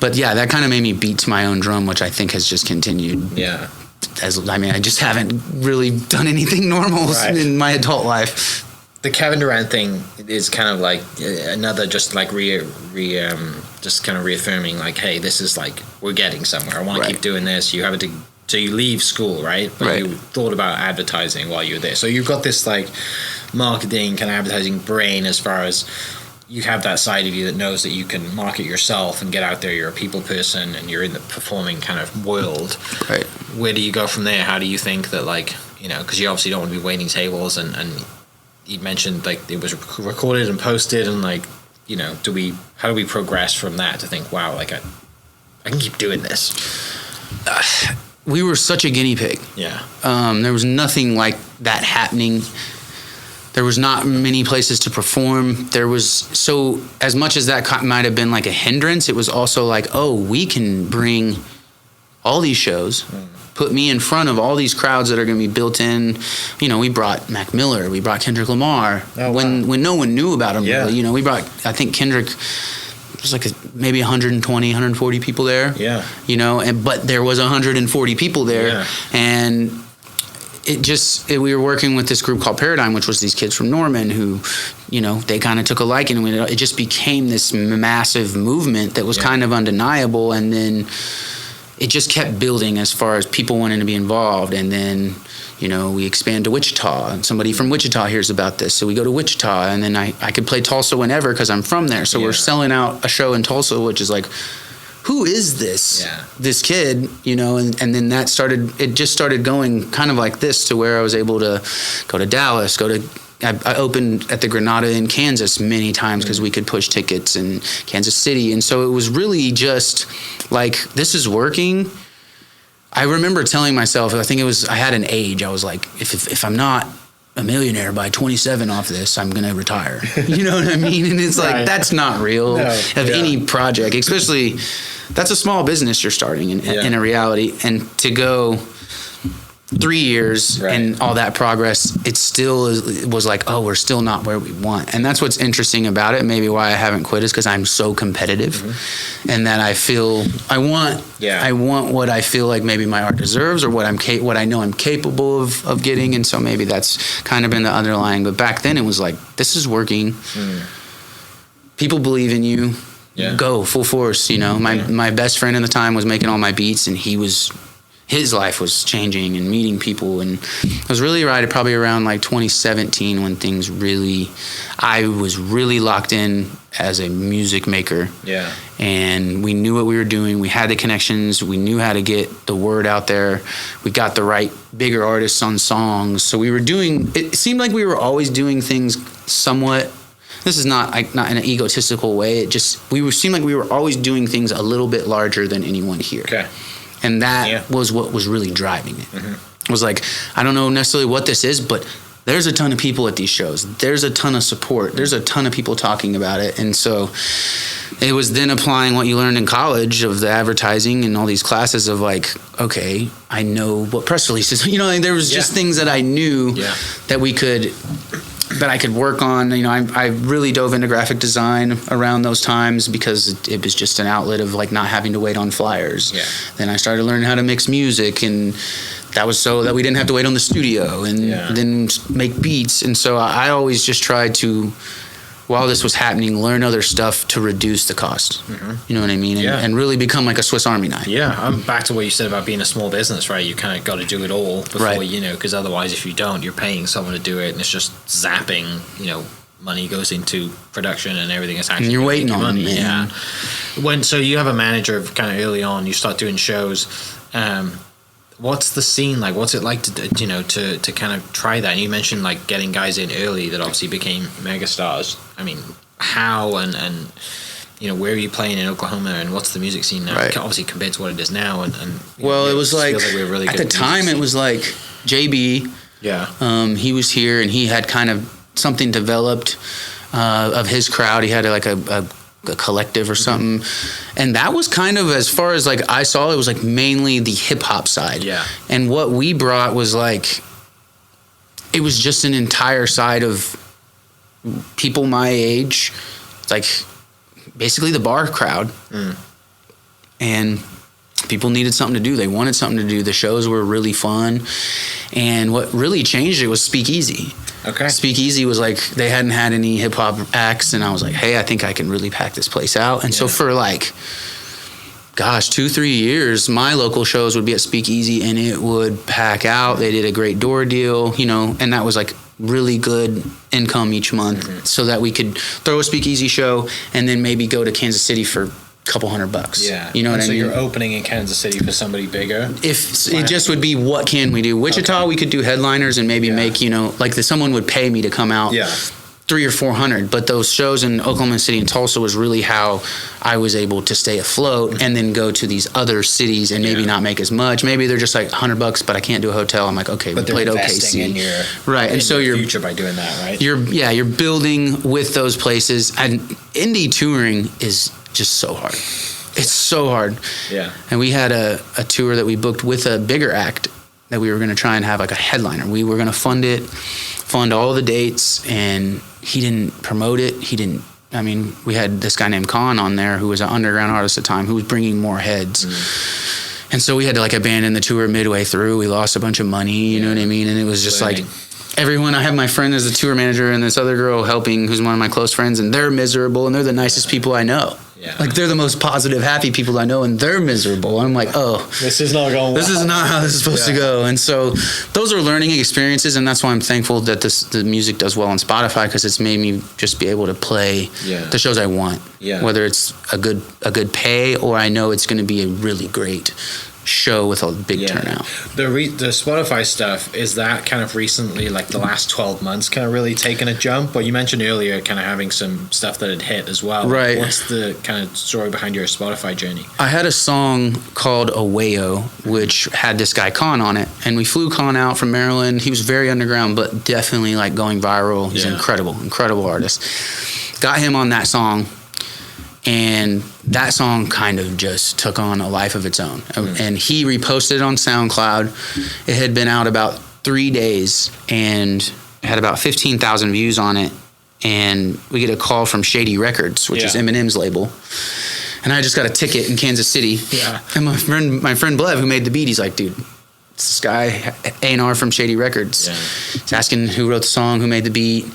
But yeah, that kind of made me beat to my own drum, which I think has just continued. Yeah. I just haven't really done anything normal in my adult life. The Kevin Durant thing is kind of like another, just like just kind of reaffirming, like, hey, this is like, we're getting somewhere. I want to keep doing this. You have to. So you leave school, right? But you thought about advertising while you were there. So you've got this like marketing kind of advertising brain, as far as you have that side of you that knows that you can market yourself and get out there. You're a people person and you're in the performing kind of world. Right. Where do you go from there? How do you think that, like, because you obviously don't want to be waiting tables, and you mentioned like it was recorded and posted, and like, how do we progress from that to think, wow, like I can keep doing this? We were such a guinea pig. Yeah. There was nothing like that happening. There was not many places to perform. There was, so as much as that might have been like a hindrance, it was also like, oh, we can bring all these shows, put me in front of all these crowds that are going to be built in. We brought Mac Miller, we brought Kendrick Lamar when no one knew about him. Yeah. Really. We brought, I think Kendrick, there's like maybe 120, 140 people there. Yeah. But there was 140 people there. Yeah. And we were working with this group called Paradigm, which was these kids from Norman who, they kind of took a liking, and it just became this massive movement that was kind of undeniable. And then it just kept building as far as people wanting to be involved. And then, we expand to Wichita, and somebody from Wichita hears about this. So we go to Wichita, and then I could play Tulsa whenever because I'm from there. So we're selling out a show in Tulsa, which is like, who is this? Yeah. This kid, and then it just started going kind of like this, to where I was able to go to Dallas, I opened at the Granada in Kansas many times because we could push tickets in Kansas City. And so it was really just like, this is working. I remember telling myself, I had an age. I was like, if I'm not a millionaire by 27 off this, I'm going to retire. You know what I mean? And it's like, that's not real any project, especially that's a small business you're starting in a reality. And to go 3 years and all that progress, it still was like, oh, we're still not where we want. And that's what's interesting about it. Maybe why I haven't quit is because I'm so competitive, and that I feel I want what I feel like maybe my art deserves, or what I know I'm capable of getting. And so maybe that's kind of been the underlying. But back then it was like, this is working. People believe in you. Go full force. My best friend at the time was making all my beats, and his life was changing and meeting people. And it was really probably around like 2017 when I was really locked in as a music maker. Yeah. And we knew what we were doing. We had the connections. We knew how to get the word out there. We got the right bigger artists on songs. So it seemed like we were always doing things somewhat this is not in an egotistical way. It just seemed like we were always doing things a little bit larger than anyone here. Okay. And that was what was really driving it. It was like, I don't know necessarily what this is, but there's a ton of people at these shows. There's a ton of support. There's a ton of people talking about it. And so it was then applying what you learned in college of the advertising and all these classes of like, okay, I know what press releases, like there was just things that I knew that I could work on. I really dove into graphic design around those times because it was just an outlet of like not having to wait on flyers. Yeah. Then I started learning how to mix music, and that was so that we didn't have to wait on the studio and then make beats. And so I always just tried to, while this was happening, learn other stuff to reduce the cost. You know what I mean? And really become like a Swiss Army knife. Yeah, I'm back to what you said about being a small business, right? You kind of got to do it all before, because otherwise if you don't, you're paying someone to do it and it's just zapping, money goes into production and everything is actually. And you're waiting on money. it, man. Yeah. So you have a manager kind of early on, you start doing shows. What's the scene like? What's it like to kind of try that? And you mentioned like getting guys in early that obviously became megastars. I mean, how and where are you playing in Oklahoma, and what's the music scene now? Right. Obviously compared to what it is now. Well, it was like we were really at good the time it was like JB. Yeah. He was here and he had kind of something developed of his crowd. He had like a collective or something, and that was kind of, as far as like I saw, it was like mainly the hip hop side. Yeah. And what we brought was like, it was just an entire side of people my age, like basically the bar crowd. And people needed something to do. They wanted something to do. The shows were really fun, and what really changed it was Speakeasy. Okay. Speakeasy was like, they hadn't had any hip hop acts, and I was like, hey, I think I can really pack this place out. And so for like, 2-3 years, my local shows would be at Speakeasy and it would pack out. They did a great door deal, and that was like really good income each month, so that we could throw a Speakeasy show and then maybe go to Kansas City for couple $100. Yeah. You know what I mean? So you're opening in Kansas City for somebody bigger? If it just would be, what can we do? Wichita, we could do headliners and maybe make, like someone would pay me to come out. Yeah. 300 or 400, but those shows in Oklahoma City and Tulsa was really how I was able to stay afloat and then go to these other cities and maybe not make as much. Maybe they're just like $100, but I can't do a hotel. I'm like, okay, but we played OKC. In your, right. And so your future by doing that, right? You're building with those places, and indie touring is just so hard. It's so hard. Yeah. And we had a tour that we booked with a bigger act that we were going to try and have like a headliner. We were going to fund all the dates, and he didn't promote it. We had this guy named K.A.A.N on there who was an underground artist at the time who was bringing more heads. And so we had to like abandon the tour midway through. We lost a bunch of money, you know what I mean? And it was just like everyone. I have my friend as a tour manager and this other girl helping who's one of my close friends, and they're miserable, and they're the nicest people I know. Yeah. Like they're the most positive, happy people I know, and they're miserable. I'm like, this is not going well. This is not how this is supposed to go. And so those are learning experiences, and that's why I'm thankful that the music does well on Spotify, because it's made me just be able to play the shows I want. Yeah. Whether it's a good pay, or I know it's going to be a really great show with a big turnout. The Spotify stuff, is that kind of recently, like the last 12 months, kind of really taken a jump? But you mentioned earlier kind of having some stuff that had hit as well. Right. What's the kind of story behind your Spotify journey? I had a song called Awayo, which had this guy K.A.A.N on it, and we flew K.A.A.N out from Maryland. He was very underground, but definitely like going viral. He's an incredible artist. Got him on that song, and that song kind of just took on a life of its own. And he reposted it on SoundCloud. It had been out about 3 days and had about 15,000 views on it. And we get a call from Shady Records, which is Eminem's label. And I just got a ticket in Kansas City. Yeah. And my friend Blev, who made the beat, he's like, dude, it's this guy, A&R from Shady Records. Yeah. He's asking who wrote the song, who made the beat.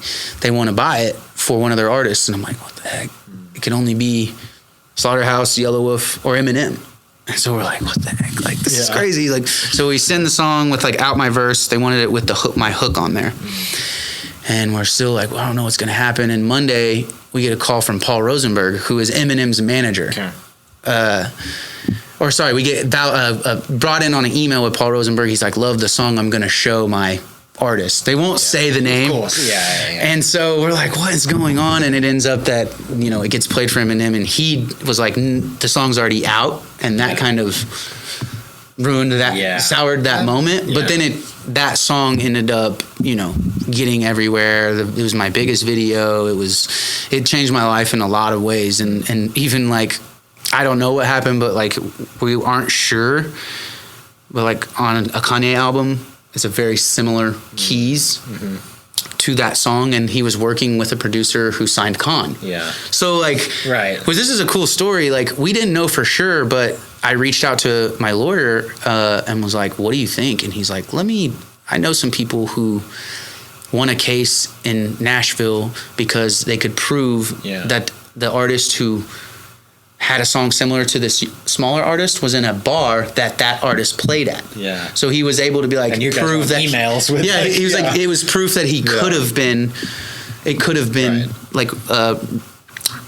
They want to buy it for one of their artists. And I'm like, what the heck? It can only be Slaughterhouse, Yellow Wolf, or Eminem. And so we're like, what the heck? Like, this is crazy. Like, so we send the song with like out my verse. They wanted it with my hook on there. And we're still like, well, I don't know what's going to happen. And Monday we get a call from Paul Rosenberg, who is Eminem's manager. Okay. We get brought in on an email with Paul Rosenberg. He's like, love the song. I'm going to show my artist. They won't say the name. Of course. Yeah. And so we're like, what is going on? And it ends up that, it gets played for Eminem, and he was like, the song's already out. And that kind of ruined that, soured that moment. But then that song ended up, getting everywhere. It was my biggest video. It changed my life in a lot of ways. And even like, I don't know what happened, but like, we aren't sure. But like on a Kanye album, it's a very similar keys to that song, and he was working with a producer who signed K.A.A.N. Yeah. So like, well, this is a cool story. Like, we didn't know for sure, but I reached out to my lawyer and was like, "What do you think?" And he's like, I know some people who won a case in Nashville because they could prove that the artist who had a song similar to this smaller artist was in a bar that artist played at. Yeah. So he was able to be like, and you prove that emails with he was like, it was proof that he could have been, it could have been like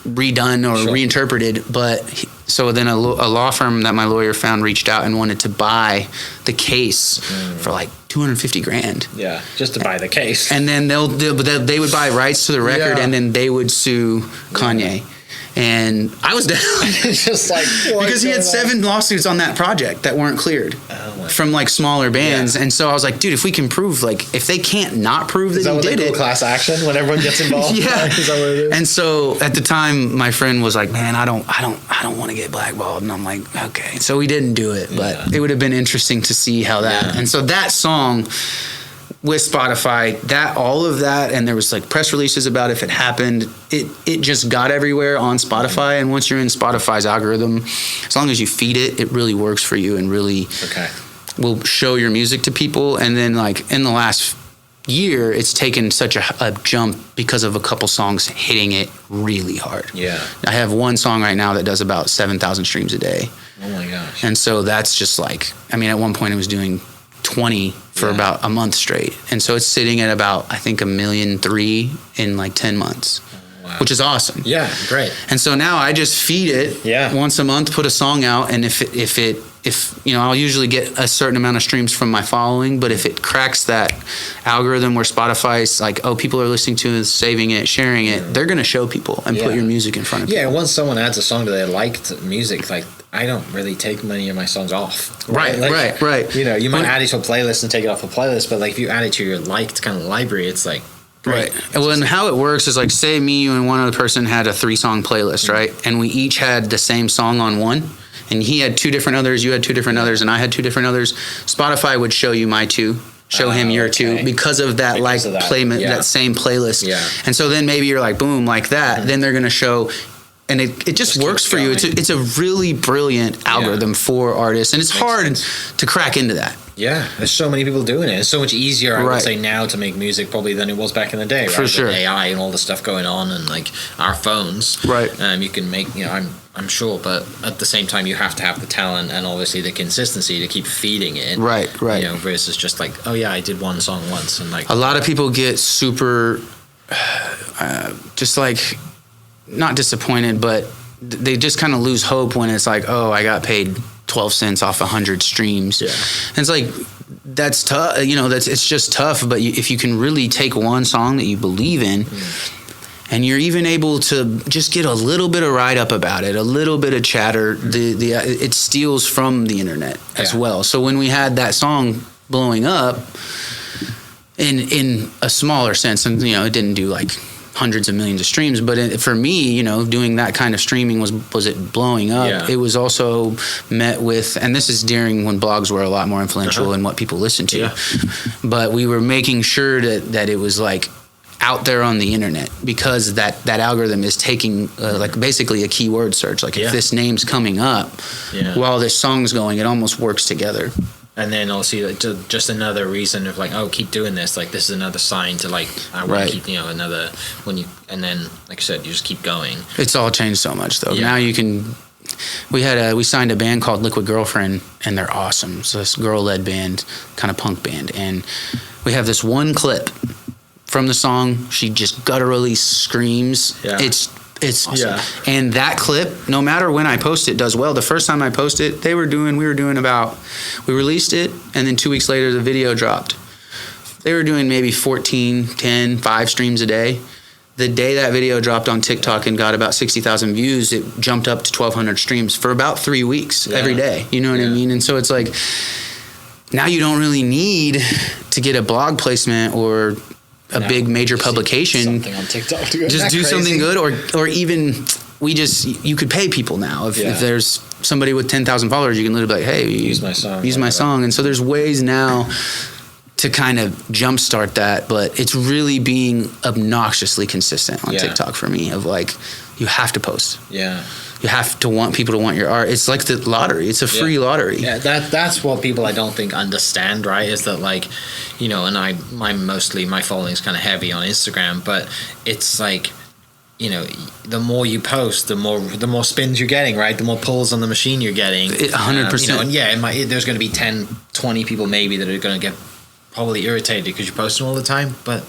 redone or reinterpreted. But so then a law firm that my lawyer found reached out and wanted to buy the case for like $250,000. Yeah, just to buy the case. And then they would buy rights to the record, and then they would sue Kanye. And I was down. Just like, because he had 7 lawsuits on that project that weren't cleared from like smaller bands. And so I was like, dude, if we can prove, like, if they can't not prove that he did it. Class action when everyone gets involved. Is that what it is? And so at the time, my friend was like, man, I don't want to get blackballed. And I'm like, okay. So we didn't do it, but it would have been interesting to see how that. And so that song with Spotify, all of that, and there was like press releases about if it happened, it just got everywhere on Spotify. And once you're in Spotify's algorithm, as long as you feed it, it really works for you and really will show your music to people. And then like in the last year, it's taken such a jump because of a couple songs hitting it really hard. Yeah. I have one song right now that does about 7,000 streams a day. Oh my gosh. And so that's just like, I mean, at one point it was doing 20 for about a month straight. And so it's sitting at about, I think, 1.3 million in like 10 months, which is awesome. Yeah, great. And so now I just feed it once a month, put a song out. And if I'll usually get a certain amount of streams from my following, but if it cracks that algorithm where Spotify's like, oh, people are listening to it, saving it, sharing it, they're going to show people and put your music in front of people. Yeah, once someone adds a song to their liked music, like, I don't really take many of my songs off. Right. You might add it to a playlist and take it off a playlist, but like if you add it to your liked kind of library, it's like great. Right. Well, and how it works is like, say me, you, and one other person had a 3-song playlist, right? And we each had the same song on one. And he had 2 different others, you had 2 different others, and I had 2 different others. Spotify would show you my 2, show him your 2 because of that, that same playlist. Yeah. And so then maybe you're like, boom, like that. Then they're going to show, and it just works for you. It's a really brilliant algorithm for artists, and it's hard to crack into that. Yeah, there's so many people doing it. It's so much easier, I would say, now to make music probably than it was back in the day. Right? For sure. With AI and all the stuff going on, and like our phones. Right. You can make, I'm sure, but at the same time, you have to have the talent and obviously the consistency to keep feeding it. Right. Versus just like, oh yeah, I did one song once, and like a lot of people get super, just like, not disappointed, but they just kind of lose hope when it's like, oh, I got paid 12 cents off 100 streams. Yeah. And it's like, that's tough. It's just tough. But if you can really take one song that you believe in, and you're even able to just get a little bit of write-up about it, a little bit of chatter, it steals from the internet as well. So when we had that song blowing up in a smaller sense, and it didn't do like hundreds of millions of streams, but for me, doing that kind of streaming was it blowing up. It was also met with, and this is during when blogs were a lot more influential in what people listened to, but we were making sure that it was like out there on the internet, because that algorithm is taking like basically a keyword search. Like if this name's coming up while this song's going, it almost works together. And then also just another reason of like, oh, keep doing this. Like this is another sign to like, I want to keep, another and then like I said, you just keep going. It's all changed so much though. Now you can. We signed a band called Liquid Girlfriend, and they're awesome. So this girl-led band, kind of punk band, and we have this one clip from the song. She just gutturally screams. Yeah. It's awesome. And that clip, no matter when I post it, does well. The first time I posted it, we released it, and then 2 weeks later the video dropped. they were doing maybe 14, 10, 5 streams a day. The day that video dropped on TikTok and got about 60,000 views, it jumped up to 1,200 streams for about 3 weeks every day. You know what I mean? And so it's like, now you don't really need to get a blog placement or a big major publication. Something on TikTok. Just do something good, or even you could pay people now. If there's somebody with 10,000 followers, you can literally be like, hey, use my song. Use my song. And so there's ways now to kind of jumpstart that, but it's really being obnoxiously consistent on TikTok for me, of like, you have to post. Yeah. You have to want people to want your art. It's like the lottery. It's a free lottery. Yeah, that's what people I don't think understand, right? Is that like, you know, and my following is kind of heavy on Instagram, but it's like, you know, the more you post, the more spins you're getting, right? The more pulls on the machine you're getting. 100%. You know, and there's going to be 10, 20 people maybe that are going to get probably irritated because you're posting all the time, but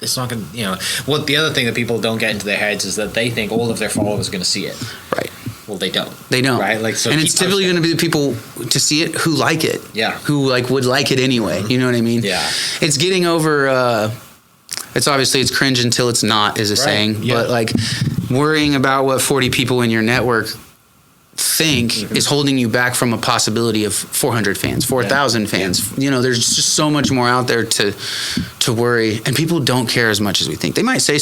it's not going to, you know, what the other thing that people don't get into their heads is that they think all of their followers are going to see it. Right. Well, they don't. Right? Like, so, and it's typically going to be the people to see it who like it. Yeah. Who like would like it anyway. You know what I mean? Yeah. It's getting over, it's obviously it's cringe until it's not, is a saying, but like worrying about what 40 people in your network think is holding you back from a possibility of 400 fans, 4,000 fans. You know, there's just so much more out there to worry, and people don't care as much as we think. They might say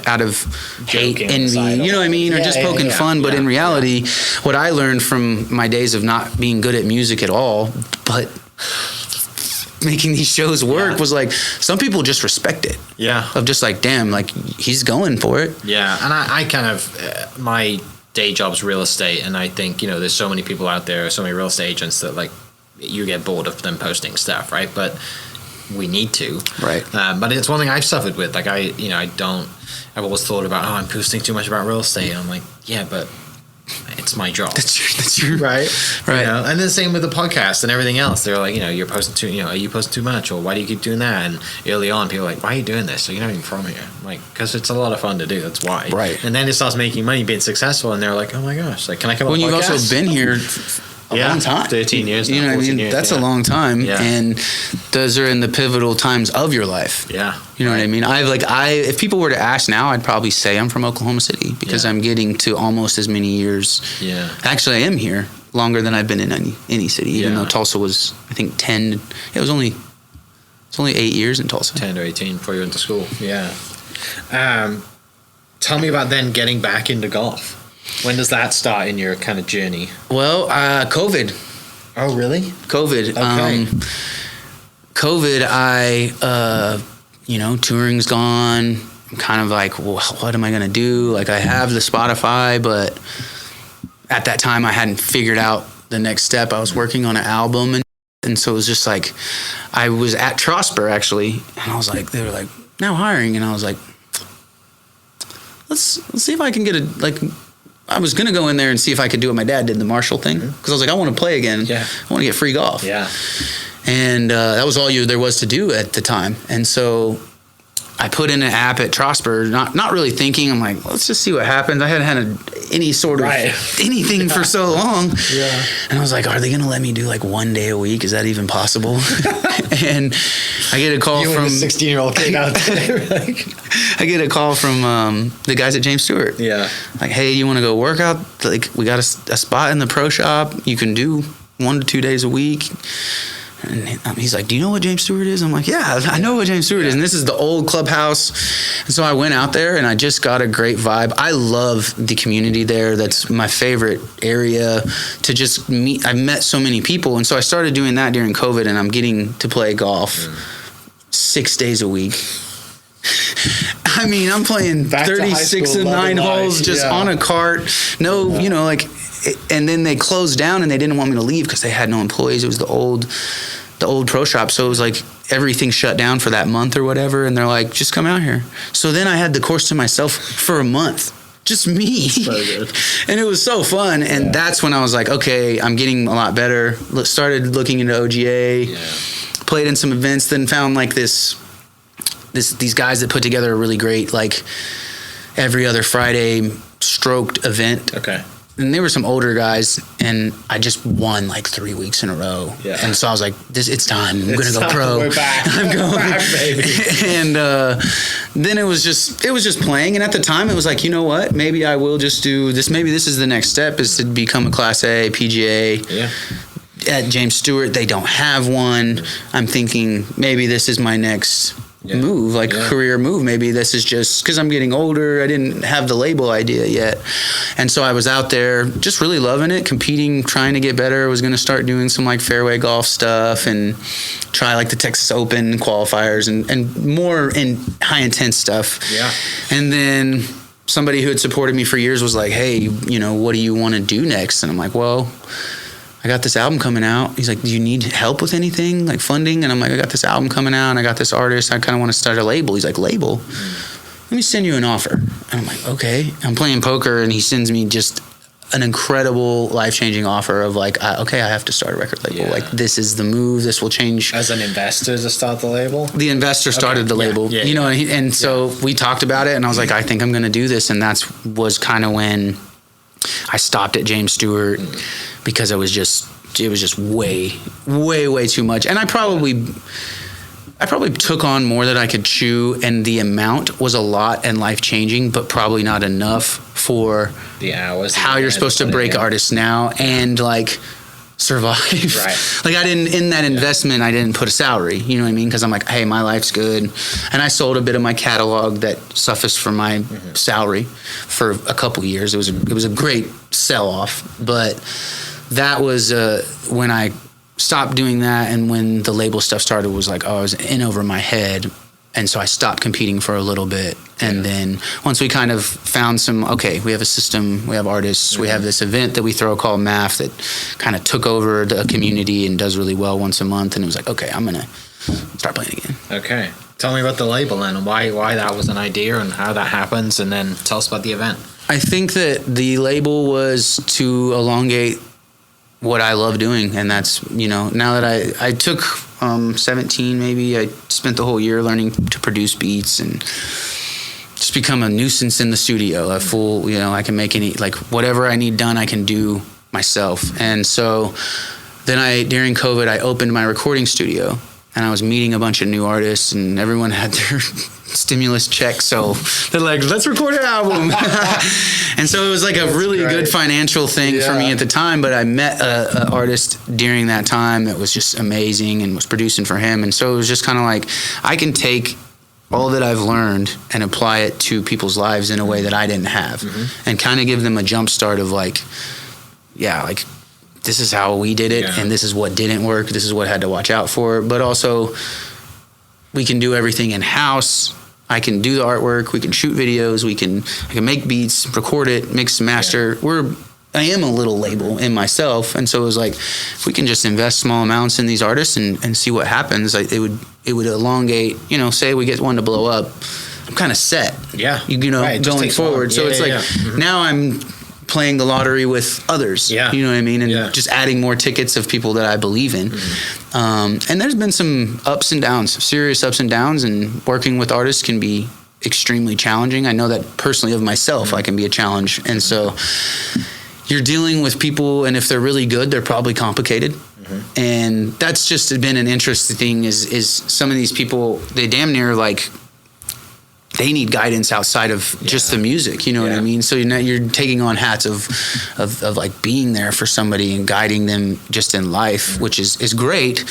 out of hate, envy, you know what I mean, or just poking fun, but in reality, what I learned from my days of not being good at music at all, but making these shows work, was like, some people just respect it. Yeah. Of just like, damn, like, he's going for it. Yeah, and I kind of, my day job's real estate, and I think, you know, there's so many people out there, so many real estate agents that like, you get bored of them posting stuff, right? But we need to, right? But it's one thing I've suffered with. Like, I've always thought about, I'm posting too much about real estate, and I'm like, yeah, but it's my job. That's true. Right. You know? And the same with the podcast and everything else. They're like, you know, you're posting too, you know, are you posting too much, or why do you keep doing that? And early on, people are like, why are you doing this? So you're not even from here. I'm like, because it's a lot of fun to do. That's why. Right. And then it starts making money, being successful, and they're like, oh my gosh, like, can I come on the podcast? When you've also been here a long time. 13 years now, you know what I mean? Years, that's a long time. Yeah. And those are in the pivotal times of your life. Yeah. You know what I mean? If people were to ask now, I'd probably say I'm from Oklahoma City, because I'm getting to almost as many years. Yeah. Actually, I am here longer than I've been in any city, even though Tulsa was, I think, 10. It's only 8 years in Tulsa. 10 or 18 before you went to school. Yeah. Tell me about then getting back into golf. When does that start in your kind of journey? Well, COVID. Oh, really? COVID. Okay. COVID, you know, touring's gone. I'm kind of like, well, what am I going to do? Like, I have the Spotify, but at that time I hadn't figured out the next step. I was working on an album, and so it was just like, I was at Trosper actually, and I was like, they were like, now hiring, and I was like, let's see if I can get I was going to go in there and see if I could do what my dad did, the Marshall thing. Because I was like, I want to play again. Yeah. I want to get free golf. Yeah. And that was all there was to do at the time. And so I put in an app at Trosper, not really thinking. I'm like, let's just see what happens. I hadn't had any sort of anything for so long. Yeah. And I was like, are they going to let me do like 1 day a week? Is that even possible? And I get a call from a 16-year-old kid out there. I get a call from the guys at James Stewart. Yeah. Like, hey, you want to go work out? Like, we got a spot in the pro shop. You can do 1 to 2 days a week. And he's like, do you know what James Stewart is? I'm like, yeah, I know what James Stewart is. And this is the old clubhouse. And so I went out there, and I just got a great vibe. I love the community there. That's my favorite area to just meet. I've met so many people. And so I started doing that during COVID, and I'm getting to play golf 6 days a week. I mean, I'm playing 36 and 9 holes just on a cart. No, you know, like, and then they closed down, and they didn't want me to leave because they had no employees. It was the old pro shop. So it was like everything shut down for that month or whatever. And they're like, just come out here. So then I had the course to myself for a month, just me. So good. And it was so fun. And that's when I was like, okay, I'm getting a lot better. Started looking into OGA, played in some events, then found like these guys that put together a really great, like, every other Friday stroked event. Okay. and they were some older guys, and I just won like 3 weeks in a row. Yeah. And so I was like, it's time. I'm gonna go pro. We're back. I'm going back, baby. And then it was just playing. And at the time, it was like, you know what? Maybe I will just do this. Maybe this is the next step, is to become a Class A PGA. Yeah. At James Stewart, they don't have one. I'm thinking maybe this is my next move, like career move. Maybe this is just because I'm getting older. I didn't have the label idea yet. And so I was out there just really loving it, competing, trying to get better. I was going to start doing some like fairway golf stuff and try like the Texas Open qualifiers and more in high intense stuff. Yeah. And then somebody who had supported me for years was like, hey, you know, what do you want to do next? And I'm like, well, I got this album coming out. He's like, do you need help with anything, like funding? And I'm like, I got this album coming out, and I got this artist. I kind of want to start a label. He's like, label? Let me send you an offer. And I'm like, okay. I'm playing poker, and he sends me just an incredible, life-changing offer of like, okay, I have to start a record label. Yeah. Like, this is the move. This will change. As an investor to start the label? The investor started the label. Yeah, you know, and so we talked about it, and I was like, I think I'm going to do this. And was kind of when I stopped at James Stewart because it was just way too much. And I probably took on more than I could chew, and the amount was a lot and life-changing, but probably not enough for the hours. How you're supposed to break artists now and like survive. Right. Like in that investment, I didn't put a salary, you know what I mean? Because I'm like, hey, my life's good. And I sold a bit of my catalog that sufficed for my salary for a couple years. It was a great sell-off, but that was when I stopped doing that, and when the label stuff started, was like, I was in over my head. And so I stopped competing for a little bit. And then once we kind of found we have a system, we have artists, we have this event that we throw called MAF that kind of took over the community and does really well once a month. And it was like, okay, I'm going to start playing again. Okay. Tell me about the label then, and why that was an idea and how that happens, and then tell us about the event. I think that the label was to elongate what I love doing, and that's, you know, now that I took 17 maybe, I spent the whole year learning to produce beats and just become a nuisance in the studio, a full, you know, I can make like whatever I need done I can do myself. And so then during COVID, I opened my recording studio, and I was meeting a bunch of new artists, and everyone had their stimulus check, so they're like, let's record an album. And so it was like a really good financial thing for me at the time, but I met an artist during that time that was just amazing and was producing for him. And so it was just kind of like, I can take all that I've learned and apply it to people's lives in a way that I didn't have, and kind of give them a jump start of like, like, this is how we did it, and this is what didn't work, this is what I had to watch out for. But also, we can do everything in-house. I can do the artwork, we can shoot videos, I can make beats, record it, mix, master. I am a little label in myself, and so it was like, if we can just invest small amounts in these artists and see what happens, it would elongate, you know, say we get one to blow up, I'm kind of set. Yeah. You know, going forward. So it's like, now I'm playing the lottery with others. Yeah. You know what I mean? And just adding more tickets of people that I believe in. And there's been some ups and downs, serious ups and downs, and working with artists can be extremely challenging. I know that personally of myself, I can be a challenge. And so you're dealing with people, and if they're really good, they're probably complicated. And that's just been an interesting thing is some of these people, they damn near like, they need guidance outside of just the music, you know what I mean? So you're taking on hats of like being there for somebody and guiding them just in life, which is great,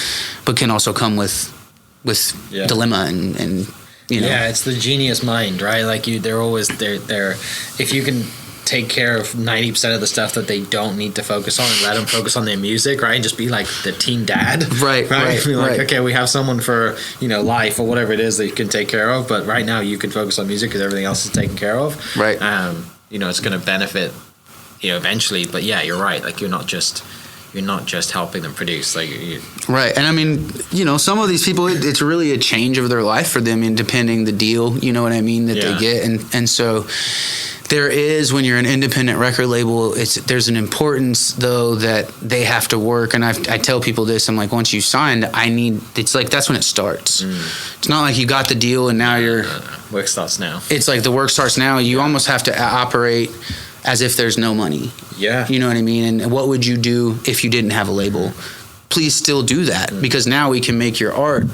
but can also come with dilemma and you know. Yeah, it's the genius mind, right? Like they're always they're if you can take care of 90% of the stuff that they don't need to focus on and let them focus on their music, right? And just be like the team dad. Right. Be like, okay, we have someone for, you know, life or whatever it is that you can take care of, but right now you can focus on music because everything else is taken care of. Right. You know, it's going to benefit, you know, eventually, but yeah, you're right. Like you're not just helping them produce, like right. And I mean, you know, some of these people, it's really a change of their life for them, in depending the deal, you know what I mean, that they get. And so there is, when you're an independent record label, there's an importance though that they have to work. And I tell people this, I'm like, once you signed, it's like, that's when it starts. It's not like you got the deal and now work starts now. It's like the work starts now. You almost have to operate as if there's no money. Yeah. You know what I mean? And what would you do if you didn't have a label? Please still do that, because now we can make your art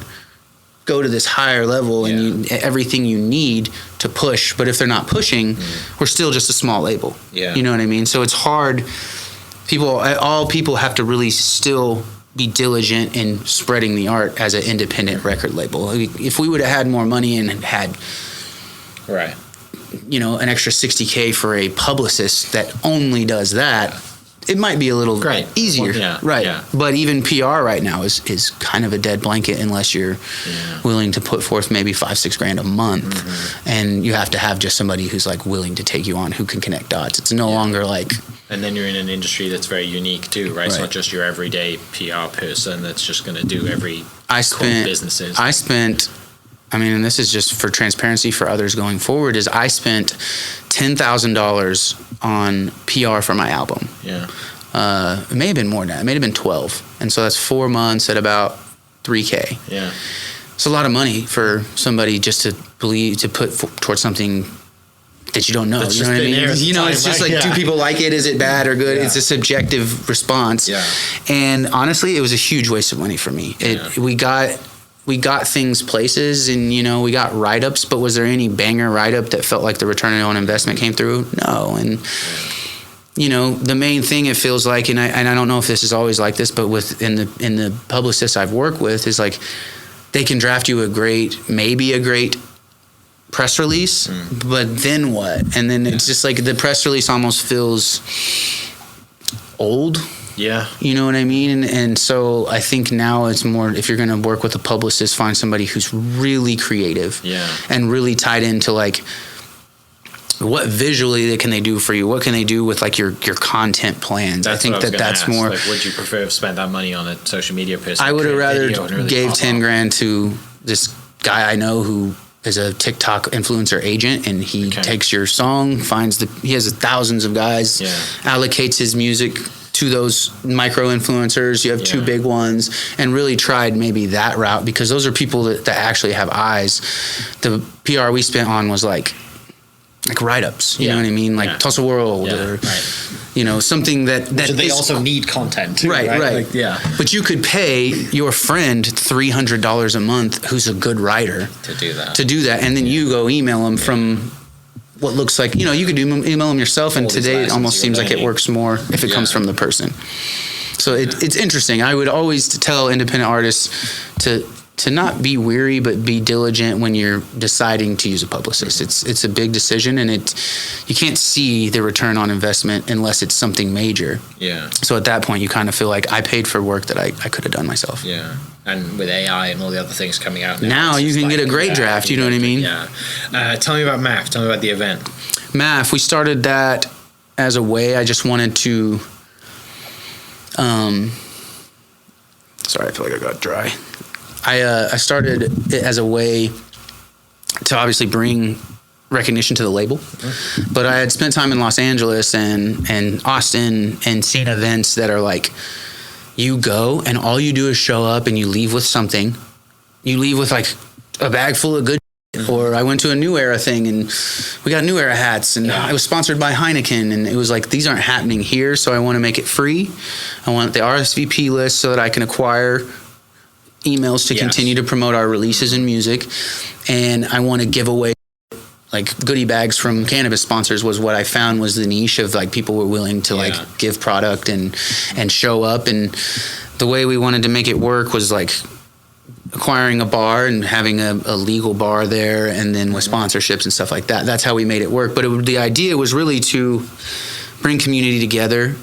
go to this higher level and everything you need to push. But if they're not pushing, we're still just a small label. Yeah. You know what I mean? So it's hard. All people have to really still be diligent in spreading the art as an independent record label. If we would have had more money and had, right, an extra $60K for a publicist that only does that, it might be a little easier. Well, yeah, right. yeah. But even PR right now is kind of a dead blanket unless you're willing to put forth maybe $5-6 a month. And you have to have just somebody who's like willing to take you on, who can connect dots. It's no longer like. And then you're in an industry that's very unique too, right? It's not just your everyday PR person that's just going to do every businesses. And this is just for transparency for others going forward, is I spent $10,000 on PR for my album. Yeah. It may have been more than that. It may have been 12. And so that's 4 months at about $3K. Yeah. It's a lot of money for somebody just to put towards something that you don't know. That's you know what I mean? It's just like, do people like it? Is it bad or good? Yeah. It's a subjective response. Yeah. And honestly, it was a huge waste of money for me. We got things places, and we got write-ups, but was there any banger write-up that felt like the return on investment came through? No. And the main thing, it feels like, and I don't know if this is always like this, but in the publicists I've worked with, is like they can draft you maybe a great press release, but then what? And then it's just like the press release almost feels old. Yeah. You know what I mean? And so I think now it's more, if you're going to work with a publicist, find somebody who's really creative and really tied into like, what visually can they do for you? What can they do with like your content plans? That's I think that's ask. more. Like, would you prefer to spend that money on a social media person? I would have rather really gave $10,000 to this guy I know who is a TikTok influencer agent, and he takes your song, he has thousands of guys, allocates his music to those micro influencers. You have two big ones, and really tried maybe that route, because those are people that actually have eyes. The PR we spent on was like write-ups, you know what I mean? Like Tulsa World or, something that they also need content too, right? Like, But you could pay your friend $300 a month who's a good writer to do that. And then you go email them from what looks like, you could email them yourself, and today it almost seems like it works more if it comes from the person. So it's interesting. I would always tell independent artists to not be weary, but be diligent when you're deciding to use a publicist. It's a big decision, and you can't see the return on investment unless it's something major. Yeah. So at that point, you kind of feel like I paid for work that I could have done myself. Yeah. And with AI and all the other things coming out now you can get a great draft. You know what I mean? Yeah. Tell me about MAF. Tell me about the event. MAF, we started that as a way. I just wanted to. Sorry, I feel like I got dry. I started it as a way to obviously bring recognition to the label, but I had spent time in Los Angeles and Austin and seen events that are like, you go and all you do is show up and you leave with something. You leave with like a bag full of good. Or I went to a New Era thing and we got New Era hats, and it was sponsored by Heineken, and it was like, these aren't happening here, so I want to make it free. I want the RSVP list so that I can acquire emails to continue to promote our releases and music, and I want to give away like goodie bags from cannabis sponsors. Was what I found was the niche of like people were willing to like give product and show up. And the way we wanted to make it work was like acquiring a bar and having a legal bar there, and then with sponsorships and stuff like that. That's how we made it work. But the idea was really to bring community together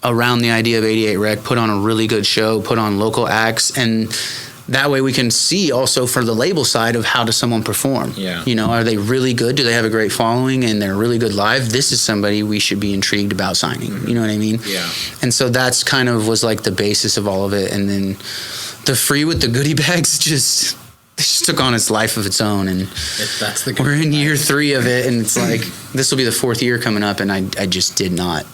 around the idea of 88 Rec, put on a really good show, put on local acts, and that way we can see also for the label side of how does someone perform. Are they really good? Do they have a great following and they're really good live? This is somebody we should be intrigued about signing. You know what I mean? Yeah. And so that's kind of was like the basis of all of it. And then the free with the goodie bags just took on its life of its own, and we're in year 3 of it, and it's like this will be the 4th year coming up, and I just did not.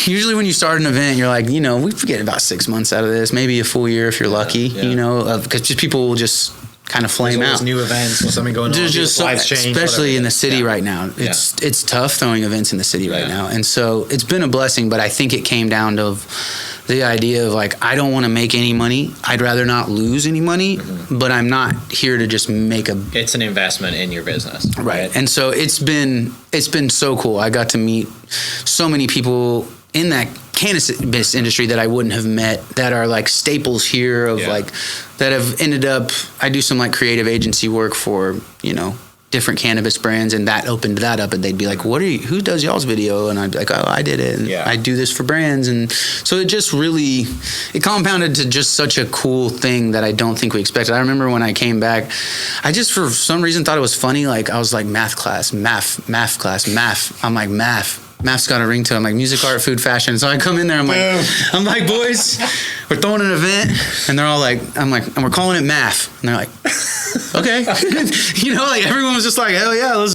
Usually when you start an event, you're like, we get about 6 months out of this, maybe a full year if you're lucky, because just people will just kind of flame There's out. new events or something going on. There's just lives change, especially whatever. in the city Yeah. right now. It's tough throwing events in the city right Yeah. now, and so it's been a blessing. But I think it came down to the idea of like, I don't want to make any money. I'd rather not lose any money, but I'm not here to just make a It's an investment in your business, right. And so it's been so cool. I got to meet so many people in that cannabis industry that I wouldn't have met, that are like staples here of like, that have ended up, I do some like creative agency work for, you know, different cannabis brands, and that opened that up, and they'd be like, who does y'all's video? And I'd be like, oh, I did it. And I do this for brands. And so it just really, it compounded to just such a cool thing that I don't think we expected. I remember when I came back, I just for some reason thought it was funny. Like I was like, math class. I'm like, math's got a ring to it. I'm like, music, art, food, fashion. So I come in there, I'm like, boys, we're throwing an event, and they're all like, and we're calling it math. And they're like, okay. You know, like everyone was just like, hell yeah, let's.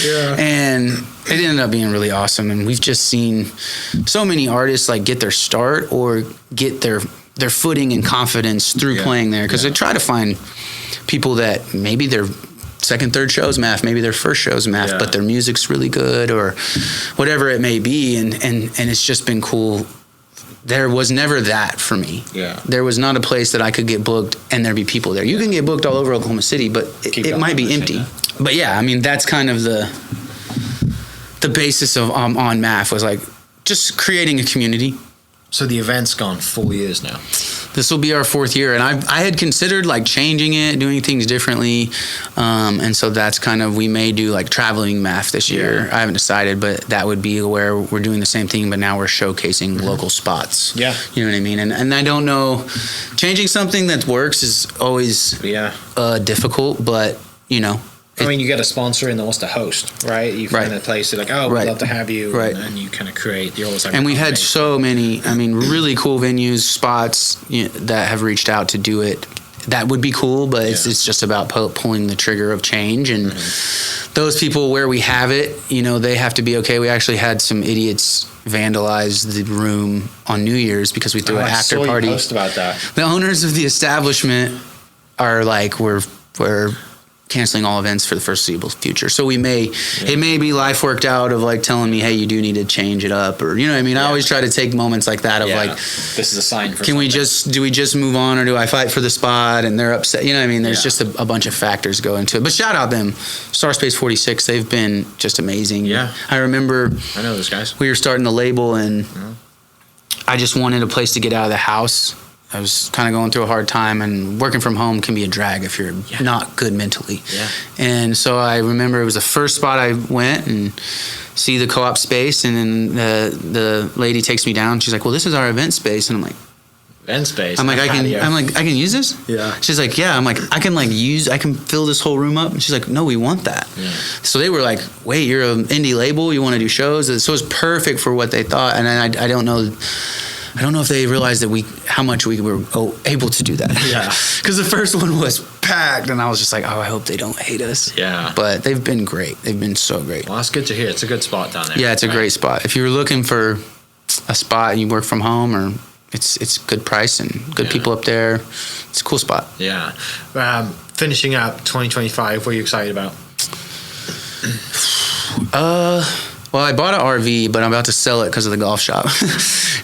Yeah. And it ended up being really awesome. And we've just seen so many artists like get their start or get their footing and confidence through playing there. Because they try to find people that maybe their second, third show's math, maybe their first show's math, but their music's really good or whatever it may be. And it's just been cool. There was never that for me. Yeah. There was not a place that I could get booked and there'd be people there. You can get booked all over Oklahoma City, but it might be empty. But yeah, I mean, that's kind of the basis of on MAF was like just creating a community. So the event's gone 4 years now. This will be our 4th year, and I had considered like changing it, doing things differently, and so that's kind of, we may do like traveling MAF this year. I haven't decided, but that would be where we're doing the same thing, but now we're showcasing local spots. Yeah, you know what I mean. And I don't know, changing something that works is always difficult, but you know. I mean, you get a sponsor and then wants to host, right? You find a place, they're like, oh, we'd love to have you. And you kind of create, you always have. And we've had so many, I mean, really cool venues, spots that have reached out to do it. That would be cool, but it's just about pulling the trigger of change. And those people where we have it, you know, they have to be okay. We actually had some idiots vandalize the room on New Year's because we threw an after party. I saw you post about that. The owners of the establishment are like, we're canceling all events for the foreseeable future. So it may be life worked out of like telling me, hey, you do need to change it up, or you know what I mean. I always try to take moments like that of like, this is a sign for. Do we just move on, or do I fight for the spot and they're upset? You know what I mean. There's just a bunch of factors go into it. But shout out them, Star Space 46. They've been just amazing. Yeah, I remember. I know those guys. We were starting the label, and I just wanted a place to get out of the house. I was kind of going through a hard time, and working from home can be a drag if you're not good mentally. Yeah. And so I remember it was the first spot I went and see the co-op space, and then the lady takes me down. She's like, "Well, this is our event space," and I'm like, "Event space?" I'm like, I can use this? Yeah. She's like, "Yeah." I'm like, I can fill this whole room up. And she's like, "No, we want that." Yeah. So they were like, "Wait, you're an indie label? You want to do shows?" So it was perfect for what they thought, and I don't know. I don't know if they realized how much we were able to do that. Yeah. Because the first one was packed, and I was just like, oh, I hope they don't hate us. Yeah. But they've been great. They've been so great. Well, that's good to hear. It's a good spot down there. Yeah, it's a great spot. If you're looking for a spot and you work from home, or it's good price and good people up there, it's a cool spot. Yeah. Finishing up 2025, what are you excited about? Well, I bought an RV, but I'm about to sell it because of the golf shop.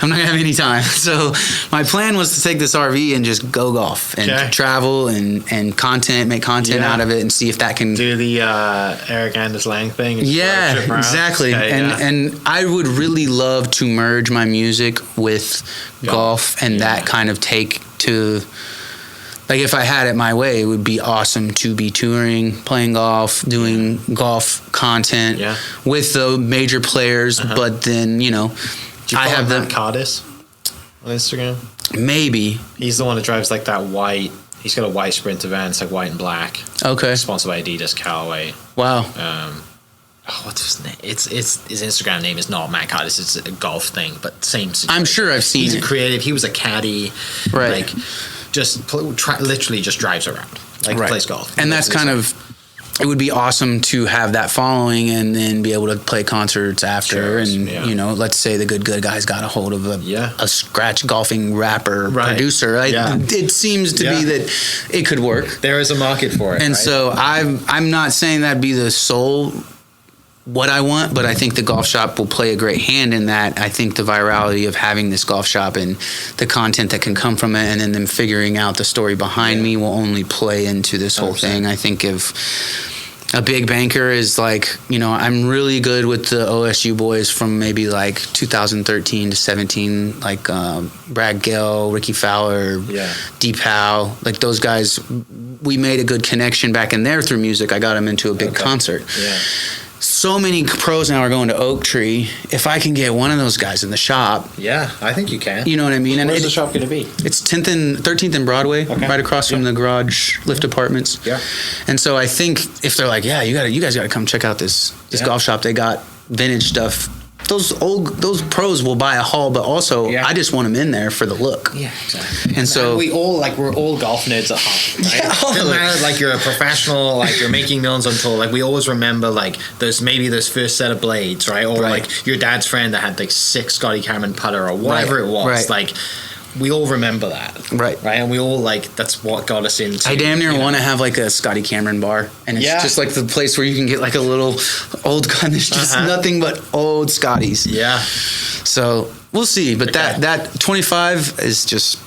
I'm not going to have any time. So my plan was to take this RV and just go golf and travel and make content out of it, and see if that can... Do the Eric Anders Lang thing. Yeah, exactly. And I would really love to merge my music with golf and that kind of take to... Like, if I had it my way, it would be awesome to be touring, playing golf, doing golf content with the major players. But then, you know, I have Matt Cardis on Instagram. Maybe. He's the one that drives like that white. He's got a white Sprinter van. It's like white and black. Okay. Sponsored by Adidas, Callaway. Wow. What's his name? It's his Instagram name is not Matt Cardis. It's a golf thing, but same situation. I'm sure I've seen it. He's a creative. He was a caddy. Right. Like, literally just drives around, plays golf. And that's kind of it would be awesome to have that following and then be able to play concerts after. And, you know, let's say the good guys got a hold of a scratch golfing rapper producer. It seems to be that it could work. There is a market for it. And so I'm not saying that'd be the sole what I want, but I think the golf shop will play a great hand in that. I think the virality of having this golf shop and the content that can come from it, and then them figuring out the story behind me, will only play into this whole 100%. Thing. I think if a big banker is like, you know, I'm really good with the OSU boys from maybe like 2013 to 17, like Brad Gale, Ricky Fowler, Deep Howe, like those guys. We made a good connection back in there through music. I got them into a big concert. So many pros now are going to Oak Tree. If I can get one of those guys in the shop, I think you can. You know what I mean? Where's the shop going to be? It's 13th and Broadway, right across from the Garage Lift Apartments. And so I think if they're like, you guys got to come check out this golf shop. They got vintage stuff. Those pros will buy a haul, but also I just want them in there for the look. Exactly. And so we're all golf nerds at heart, right? Doesn't matter like you're a professional, like you're making millions on tour. Like we always remember like those first set of blades, right? Or like your dad's friend that had like 6 Scotty Cameron putter or whatever it was. Like we all remember that, right? And we all like that's what got us into. I damn near want to have like a Scotty Cameron bar, and it's just like the place where you can get like a little old gun. There's just nothing but old Scotties. So we'll see, but that 25 is just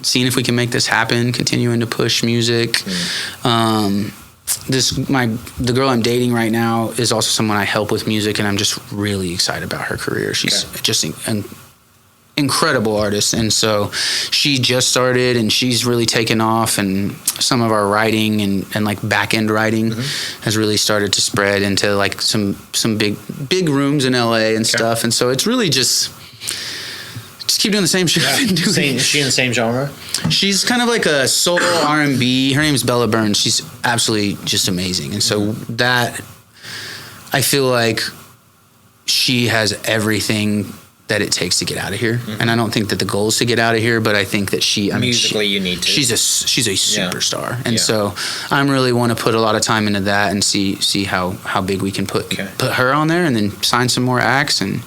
seeing if we can make this happen. Continuing to push music. The girl I'm dating right now is also someone I help with music, and I'm just really excited about her career. She's just an incredible artist, and so she just started and she's really taken off, and some of our writing and like back end writing has really started to spread into like some big rooms in LA and stuff, and so it's really just keep doing the same shit I've been doing. Is she in the same genre? She's kind of like a soul R&B. Her name's Bella Burns. She's absolutely just amazing, and so that I feel like she has everything that it takes to get out of here. And I don't think that the goal is to get out of here, but I think that musically you need to. She's a superstar. And so I'm really want to put a lot of time into that and see how big we can put her on there, and then sign some more acts and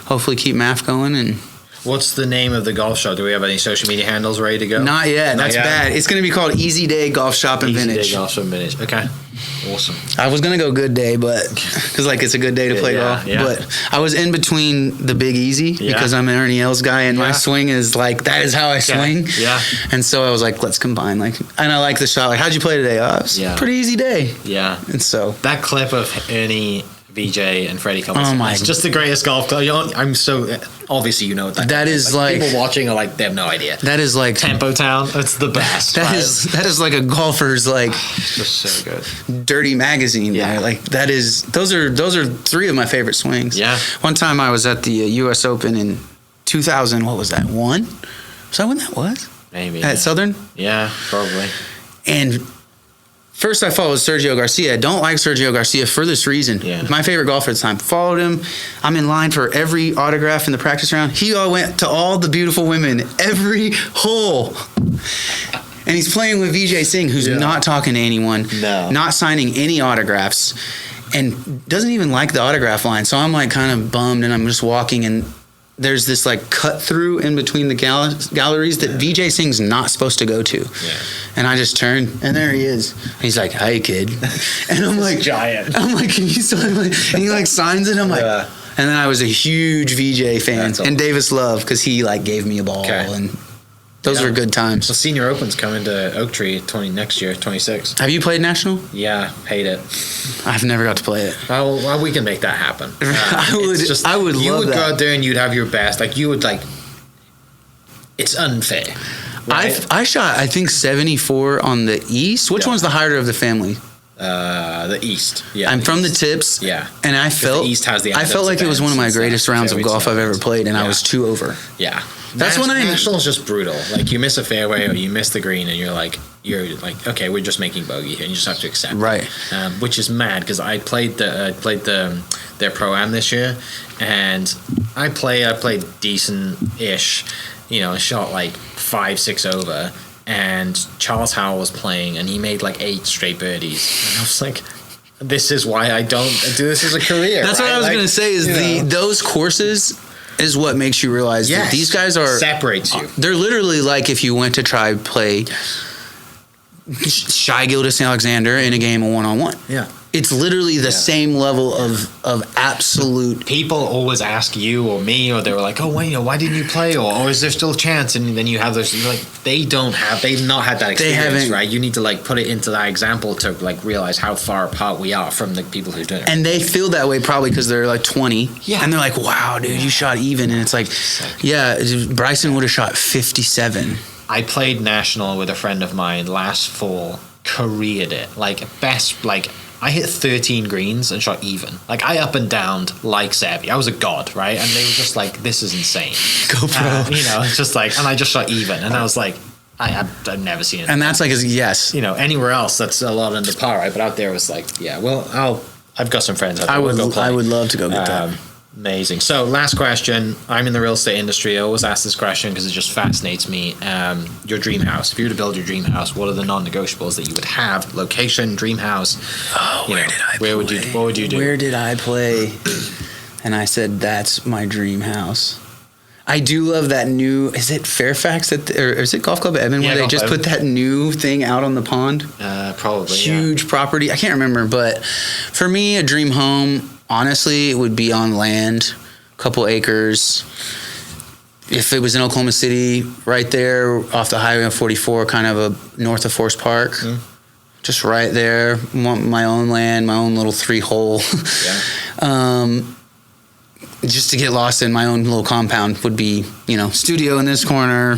hopefully keep math going. And what's the name of the golf shop? Do we have any social media handles ready to go? Not yet. That's bad. It's going to be called Easy Day Golf Shop and Vintage. Easy Day Golf Shop and Vintage. Okay. Awesome. I was going to go Good Day, but because like it's a good day to play golf. But I was in between the Big Easy because I'm an Ernie Els guy, and my swing is like, that is how I swing. And so I was like, let's combine. Like, and I like the shot. Like, how'd you play today? Oh, it was a pretty easy day. And so that clip of Ernie, VJ, and Freddie coming. It's just the greatest golf club. I'm so obviously you know what that is like people watching are like they have no idea. That is like Tempo Town. It's the best. That is like a golfer's like just so good dirty magazine. Like that is those are 3 of my favorite swings. One time I was at the U.S. Open in 2000. What was that? 1? Was that when that was? Maybe at Southern. Yeah, probably. And first, I followed Sergio Garcia. I don't like Sergio Garcia for this reason. My favorite golfer at the time. Followed him. I'm in line for every autograph in the practice round. He all went to all the beautiful women, every hole. And he's playing with Vijay Singh, who's not talking to anyone, not signing any autographs, and doesn't even like the autograph line. So I'm like kind of bummed, and I'm just walking, and there's this like cut through in between the galleries that Vijay Singh's not supposed to go to. And I just turn, and there he is. He's like, "Hi, kid," and I'm like, "Giant." I'm like, "Can you sign my?" And he like signs it. I'm like, and then I was a huge VJ fan, and Davis Love, because he like gave me a ball, and those were good times. Well, Senior Open's coming to Oak Tree next year, 26. Have you played National? Yeah, hate it. I've never got to play it. Well, we can make that happen. I would love that. You would go out there and you'd have your best. Like you would like. It's unfair. Right? I shot, I think, 74 on the East. Which one's the harder of the family? The East. Yeah, I'm from the tips. Yeah, and I felt the East has the. I felt like it was one of my greatest rounds of golf I've ever played, and I was 2 over. Yeah, that's when National is just brutal. Like you miss a fairway or you miss the green, and you're like, okay, we're just making bogey here, and you just have to accept. Right. Which is mad because I played their pro-am this year, and I played decent-ish, shot like 5-6 over. And Charles Howell was playing, and he made like 8 straight birdies. And I was like, this is why I don't do this as a career. That's what I was going to say is those courses is what makes you realize that these guys are... Separates you. They're literally like if you went to try play Shy Gildas Alexander in a game of one-on-one. Yeah. It's literally the same level of absolute... People always ask you or me, or they were like, oh, why didn't you play? Or is there still a chance? And then you have those, like, they've not had that experience, right? You need to, like, put it into that example to, like, realize how far apart we are from the people who do it. And they feel that way probably because they're, like, 20. Yeah. And they're like, wow, dude, you shot even. And it's like, Bryson would have shot 57. I played national with a friend of mine last fall, careered it. I hit 13 greens and shot even. Like, I up and downed like Savvy. I was a god, right? And they were just like, this is insane. Go pro. It's just like, and I just shot even. And I was like, I've never seen it. And that's like, yes. Anywhere else, that's a lot under par, right? But out there, it was like, I've got some friends out there. I would love to go get that. Amazing. So last question. I'm in the real estate industry. I always ask this question because it just fascinates me. Your dream house. If you were to build your dream house, what are the non-negotiables that you would have? Location, dream house. Oh, What would you do? Where did I play? And I said, that's my dream house. I do love that new, is it Fairfax or is it Golf Club Evan where they just put that new thing out on the pond? Probably. Huge property. I can't remember, but for me, a dream home, honestly, it would be on land, a couple acres. If it was in Oklahoma City, right there off the highway on 44, kind of north of Forest Park, just right there. Want my own land, my own little 3-hole. Just to get lost in my own little compound would be, studio in this corner,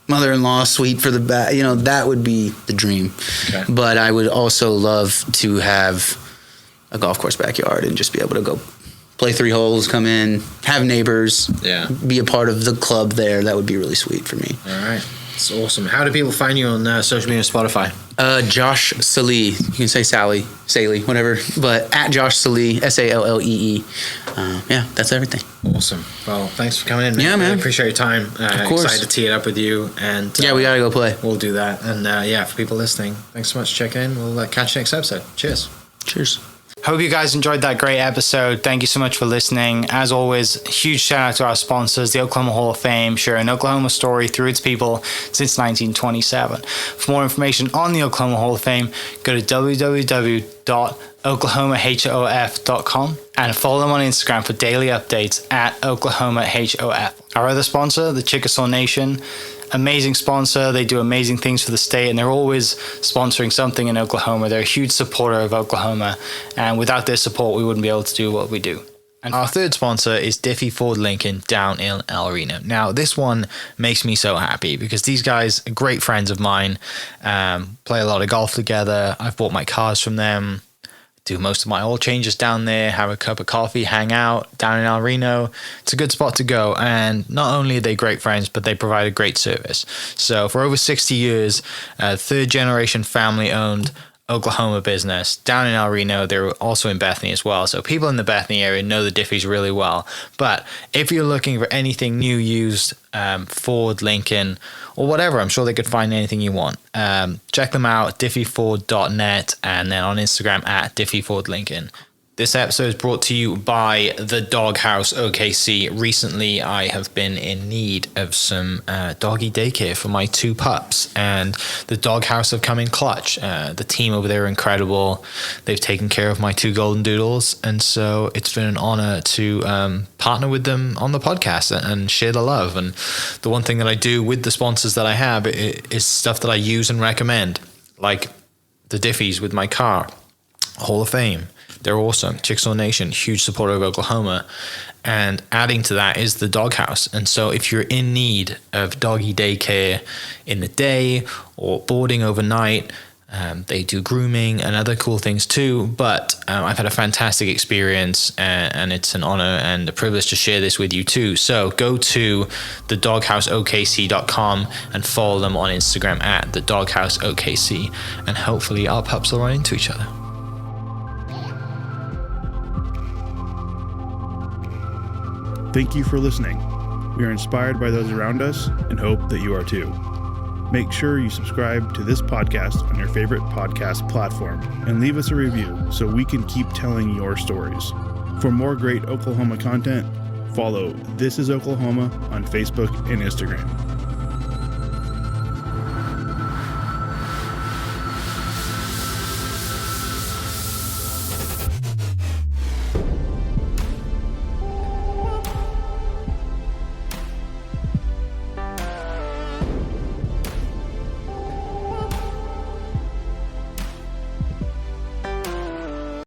mother-in-law suite for the back. That would be the dream. Okay. But I would also love to have a golf course backyard and just be able to go play 3 holes, come in, have neighbors, be a part of the club there. That would be really sweet for me. All right. That's awesome. How do people find you on social media, Spotify? Josh Sallee. You can say Sallee, whatever. But at Josh Sallee, Sallee. That's everything. Awesome. Well, thanks for coming in, man. Yeah, man. I appreciate your time. Of course. Excited to tee it up with you. And we got to go play. We'll do that. And for people listening, thanks so much for checking in. We'll catch you next episode. Cheers. Cheers. Hope you guys enjoyed that great episode. Thank you so much for listening. As always, huge shout out to our sponsors, the Oklahoma Hall of Fame, sharing Oklahoma story through its people since 1927. For more information on the Oklahoma Hall of Fame, go to www.oklahomahof.com and follow them on Instagram for daily updates at OklahomaHOF. Our other sponsor, the Chickasaw Nation, amazing sponsor. They do amazing things for the state, and they're always sponsoring something in Oklahoma. They're a huge supporter of Oklahoma, and without their support, we wouldn't be able to do what we do. And our third sponsor is Diffie Ford Lincoln down in El Reno. Now, this one makes me so happy because these guys are great friends of mine, play a lot of golf together. I've bought my cars from them, do most of my oil changes down there, have a cup of coffee, hang out down in El Reno. It's a good spot to go. And not only are they great friends, but they provide a great service. So for over 60 years, third generation family owned Oklahoma business down in El Reno. They're also in Bethany as well. So people in the Bethany area know the Diffies really well. But if you're looking for anything new, used, Ford, Lincoln, or whatever, I'm sure they could find anything you want. Check them out, diffieford.net, and then on Instagram at diffiefordlincoln. This episode is brought to you by the Doghouse OKC. Recently, I have been in need of some doggy daycare for my 2 pups, and the Doghouse have come in clutch. The team over there are incredible. They've taken care of my 2 golden doodles, and so it's been an honor to partner with them on the podcast and share the love. And the one thing that I do with the sponsors that I have is stuff that I use and recommend, like the Diffies with my car, Hall of Fame. They're awesome. Chickasaw Nation, huge supporter of Oklahoma. And adding to that is the Doghouse. And so if you're in need of doggy daycare in the day or boarding overnight, they do grooming and other cool things too. But I've had a fantastic experience, and it's an honor and a privilege to share this with you too. So go to thedogHouseOKC.com and follow them on Instagram at thedogHouseOKC. And hopefully our pups will run into each other. Thank you for listening. We are inspired by those around us and hope that you are too. Make sure you subscribe to this podcast on your favorite podcast platform and leave us a review so we can keep telling your stories. For more great Oklahoma content, follow This Is Oklahoma on Facebook and Instagram.